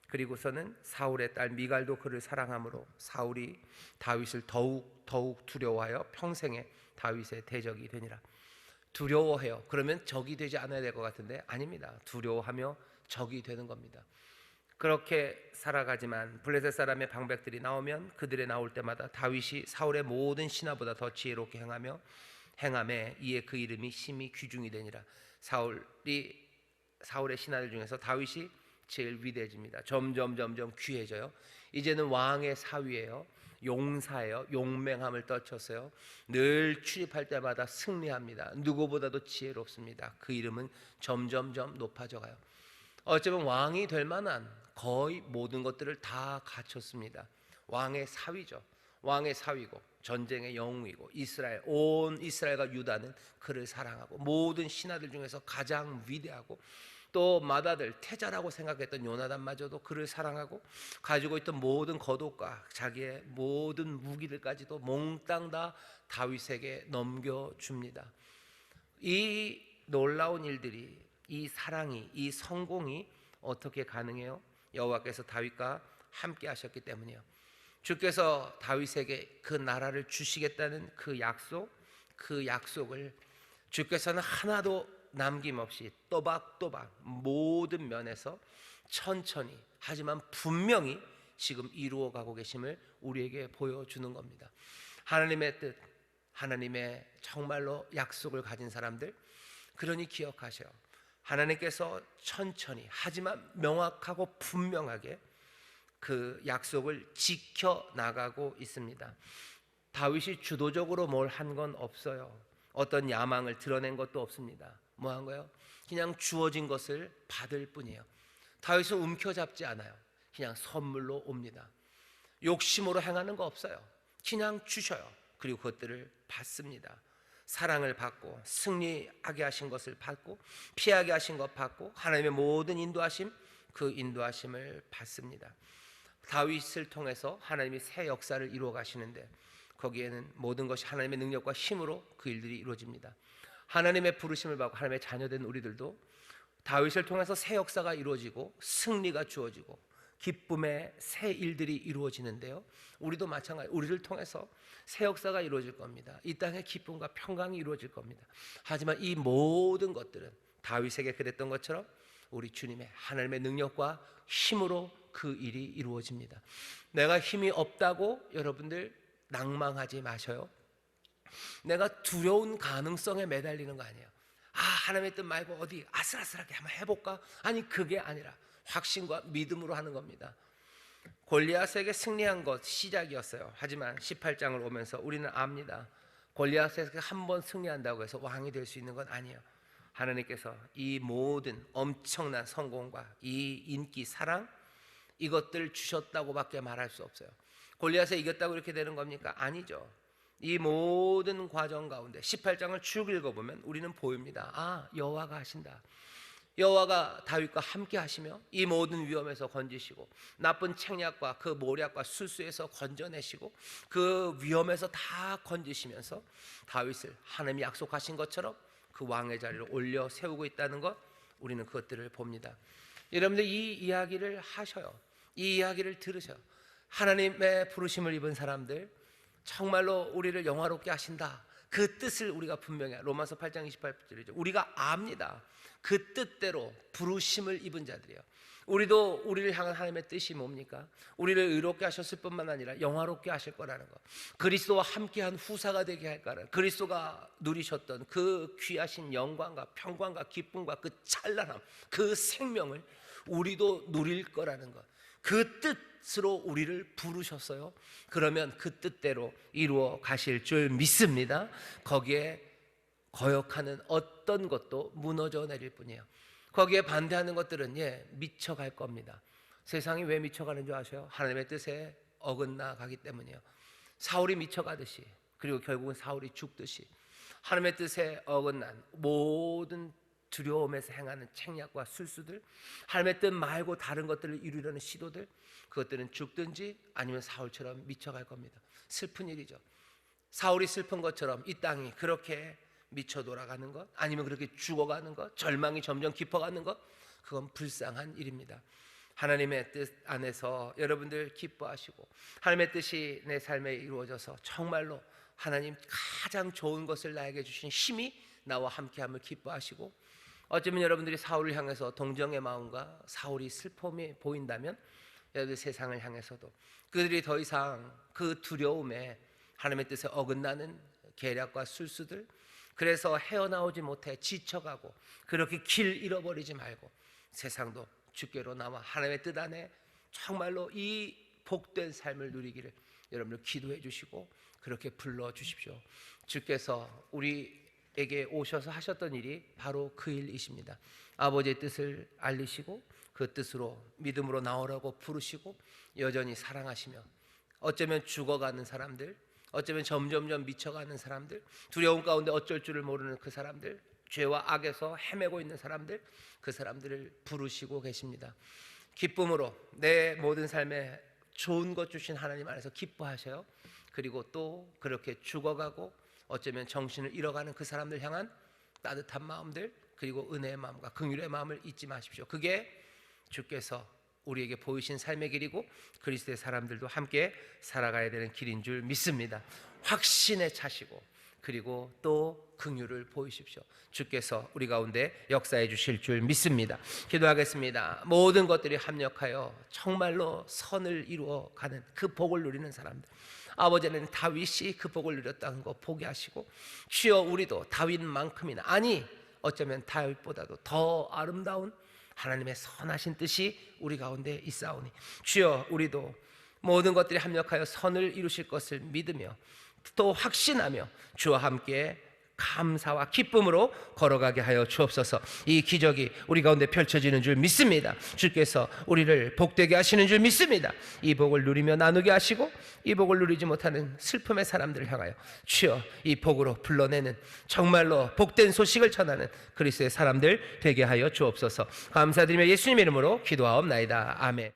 그리고서는 사울의 딸 미갈도 그를 사랑하므로 사울이 다윗을 더욱 두려워하여 평생에 다윗의 대적이 되니라. 두려워해요. 그러면 적이 되지 않아야 될 것 같은데 아닙니다. 두려워하며 적이 되는 겁니다. 그렇게 살아가지만 블레셋 사람의 방백들이 나오면 그들의 나올 때마다 다윗이 사울의 모든 신하보다 더 지혜롭게 행함에 이에 그 이름이 심히 귀중이 되니라. 사울의 신하들 중에서 다윗이 제일 위대해집니다. 점점 귀해져요. 이제는 왕의 사위예요. 용사예요. 용맹함을 떨쳤어요. 늘 출입할 때마다 승리합니다. 누구보다도 지혜롭습니다. 그 이름은 점점 높아져가요. 어쩌면 왕이 될 만한 거의 모든 것들을 다 갖췄습니다. 왕의 사위죠. 왕의 사위고 전쟁의 영웅이고 온 이스라엘과 유다는 그를 사랑하고 모든 신하들 중에서 가장 위대하고 또 맏아들 태자라고 생각했던 요나단마저도 그를 사랑하고 가지고 있던 모든 겉옷과 자기의 모든 무기들까지도 몽땅 다 다윗에게 넘겨줍니다. 이 놀라운 일들이, 이 사랑이, 이 성공이 어떻게 가능해요? 여호와께서 다윗과 함께 하셨기 때문이에요. 주께서 다윗에게 그 나라를 주시겠다는 그 약속을 주께서는 하나도 남김없이 또박또박 모든 면에서 천천히 하지만 분명히 지금 이루어가고 계심을 우리에게 보여주는 겁니다. 하나님의 뜻, 하나님의 정말로 약속을 가진 사람들, 그러니 기억하셔요. 하나님께서 천천히 하지만 명확하고 분명하게 그 약속을 지켜나가고 있습니다. 다윗이 주도적으로 뭘 한 건 없어요. 어떤 야망을 드러낸 것도 없습니다. 뭐 한 거예요? 그냥 주어진 것을 받을 뿐이에요. 다윗은 움켜잡지 않아요. 그냥 선물로 옵니다. 욕심으로 행하는 거 없어요. 그냥 주셔요. 그리고 그것들을 받습니다. 사랑을 받고 승리하게 하신 것을 받고 피하게 하신 것 받고 하나님의 모든 인도하심, 그 인도하심을 받습니다. 다윗을 통해서 하나님이 새 역사를 이루어 가시는데 거기에는 모든 것이 하나님의 능력과 힘으로 그 일들이 이루어집니다. 하나님의 부르심을 받고 하나님의 자녀된 우리들도 다윗을 통해서 새 역사가 이루어지고 승리가 주어지고 기쁨의 새 일들이 이루어지는데요, 우리도 마찬가지, 우리를 통해서 새 역사가 이루어질 겁니다. 이 땅의 기쁨과 평강이 이루어질 겁니다. 하지만 이 모든 것들은 다윗에게 그랬던 것처럼 우리 주님의 하나님의 능력과 힘으로 그 일이 이루어집니다. 내가 힘이 없다고 여러분들 낭망하지 마셔요. 내가 두려운 가능성에 매달리는 거 아니에요. 하나님의 뜻 말고 어디 아슬아슬하게 한번 해볼까? 아니, 그게 아니라 확신과 믿음으로 하는 겁니다. 골리앗에게 승리한 것 시작이었어요. 하지만 18장을 오면서 우리는 압니다. 골리앗에게 한 번 승리한다고 해서 왕이 될 수 있는 건 아니에요. 하나님께서 이 모든 엄청난 성공과 이 인기, 사랑, 이것들 주셨다고밖에 말할 수 없어요. 골리앗에 이겼다고 이렇게 되는 겁니까? 아니죠. 이 모든 과정 가운데 18장을 쭉 읽어보면 우리는 보입니다. 여호와가 하신다. 여호와가 다윗과 함께 하시며 이 모든 위험에서 건지시고 나쁜 책략과 그 모략과 술수에서 건져내시고 그 위험에서 다 건지시면서 다윗을 하나님이 약속하신 것처럼 그 왕의 자리를 올려 세우고 있다는 것, 우리는 그것들을 봅니다. 여러분들 이 이야기를 하셔요. 이 이야기를 들으셔요. 하나님의 부르심을 입은 사람들, 정말로 우리를 영화롭게 하신다, 그 뜻을 우리가 분명히, 로마서 8장 28절이죠. 우리가 압니다. 그 뜻대로 부르심을 입은 자들이에요. 우리도 우리를 향한 하나님의 뜻이 뭡니까? 우리를 의롭게 하셨을 뿐만 아니라 영화롭게 하실 거라는 것, 그리스도와 함께한 후사가 되게 할 거라는, 그리스도가 누리셨던 그 귀하신 영광과 평강과 기쁨과 그 찬란함, 그 생명을 우리도 누릴 거라는 것, 그 뜻으로 우리를 부르셨어요. 그러면 그 뜻대로 이루어 가실 줄 믿습니다. 거기에 거역하는 어떤 것도 무너져 내릴 뿐이에요. 거기에 반대하는 것들은 미쳐갈 겁니다. 세상이 왜 미쳐가는 줄 아세요? 하나님의 뜻에 어긋나 가기 때문이에요. 사울이 미쳐가듯이, 그리고 결국은 사울이 죽듯이 하나님의 뜻에 어긋난 모든 두려움에서 행하는 책략과 술수들, 하나님의 뜻 말고 다른 것들을 이루려는 시도들, 그것들은 죽든지 아니면 사울처럼 미쳐갈 겁니다. 슬픈 일이죠. 사울이 슬픈 것처럼 이 땅이 그렇게 미쳐 돌아가는 것, 아니면 그렇게 죽어가는 것, 절망이 점점 깊어가는 것, 그건 불쌍한 일입니다. 하나님의 뜻 안에서 여러분들 기뻐하시고 하나님의 뜻이 내 삶에 이루어져서 정말로 하나님 가장 좋은 것을 나에게 주신 힘이 나와 함께함을 기뻐하시고, 어쩌면 여러분들이 사울을 향해서 동정의 마음과 사울이 슬픔이 보인다면 여러분들 세상을 향해서도 그들이 더 이상 그 두려움에 하나님의 뜻에 어긋나는 계략과 술수들, 그래서 헤어나오지 못해 지쳐가고 그렇게 길 잃어버리지 말고 세상도 주께로 나와 하나님의 뜻 안에 정말로 이 복된 삶을 누리기를 여러분들 기도해 주시고 그렇게 불러 주십시오. 주께서 우리에게 오셔서 하셨던 일이 바로 그 일이십니다. 아버지의 뜻을 알리시고 그 뜻으로 믿음으로 나오라고 부르시고 여전히 사랑하시며, 어쩌면 죽어가는 사람들, 어쩌면 점점점 미쳐가는 사람들, 두려움 가운데 어쩔 줄을 모르는 그 사람들, 죄와 악에서 헤매고 있는 사람들, 그 사람들을 부르시고 계십니다. 기쁨으로 내 모든 삶에 좋은 것 주신 하나님 안에서 기뻐하셔요. 그리고 또 그렇게 죽어가고 어쩌면 정신을 잃어가는 그 사람들 향한 따뜻한 마음들, 그리고 은혜의 마음과 긍휼의 마음을 잊지 마십시오. 그게 주께서 우리에게 보이신 삶의 길이고 그리스도의 사람들도 함께 살아가야 되는 길인 줄 믿습니다. 확신에 차시고 그리고 또 긍휼을 보이십시오. 주께서 우리 가운데 역사해 주실 줄 믿습니다. 기도하겠습니다. 모든 것들이 합력하여 정말로 선을 이루어가는 그 복을 누리는 사람들, 아버지는 다윗이 그 복을 누렸다는 거 포기하시고, 주여 우리도 다윗만큼이나, 아니 어쩌면 다윗보다도 더 아름다운 하나님의 선하신 뜻이 우리 가운데 있사오니, 주여 우리도 모든 것들이 합력하여 선을 이루실 것을 믿으며 또 확신하며 주와 함께 감사와 기쁨으로 걸어가게 하여 주옵소서. 이 기적이 우리 가운데 펼쳐지는 줄 믿습니다. 주께서 우리를 복되게 하시는 줄 믿습니다. 이 복을 누리며 나누게 하시고 이 복을 누리지 못하는 슬픔의 사람들을 향하여 주여 이 복으로 불러내는, 정말로 복된 소식을 전하는 그리스도의 사람들 되게 하여 주옵소서. 감사드리며 예수님의 이름으로 기도하옵나이다. 아멘.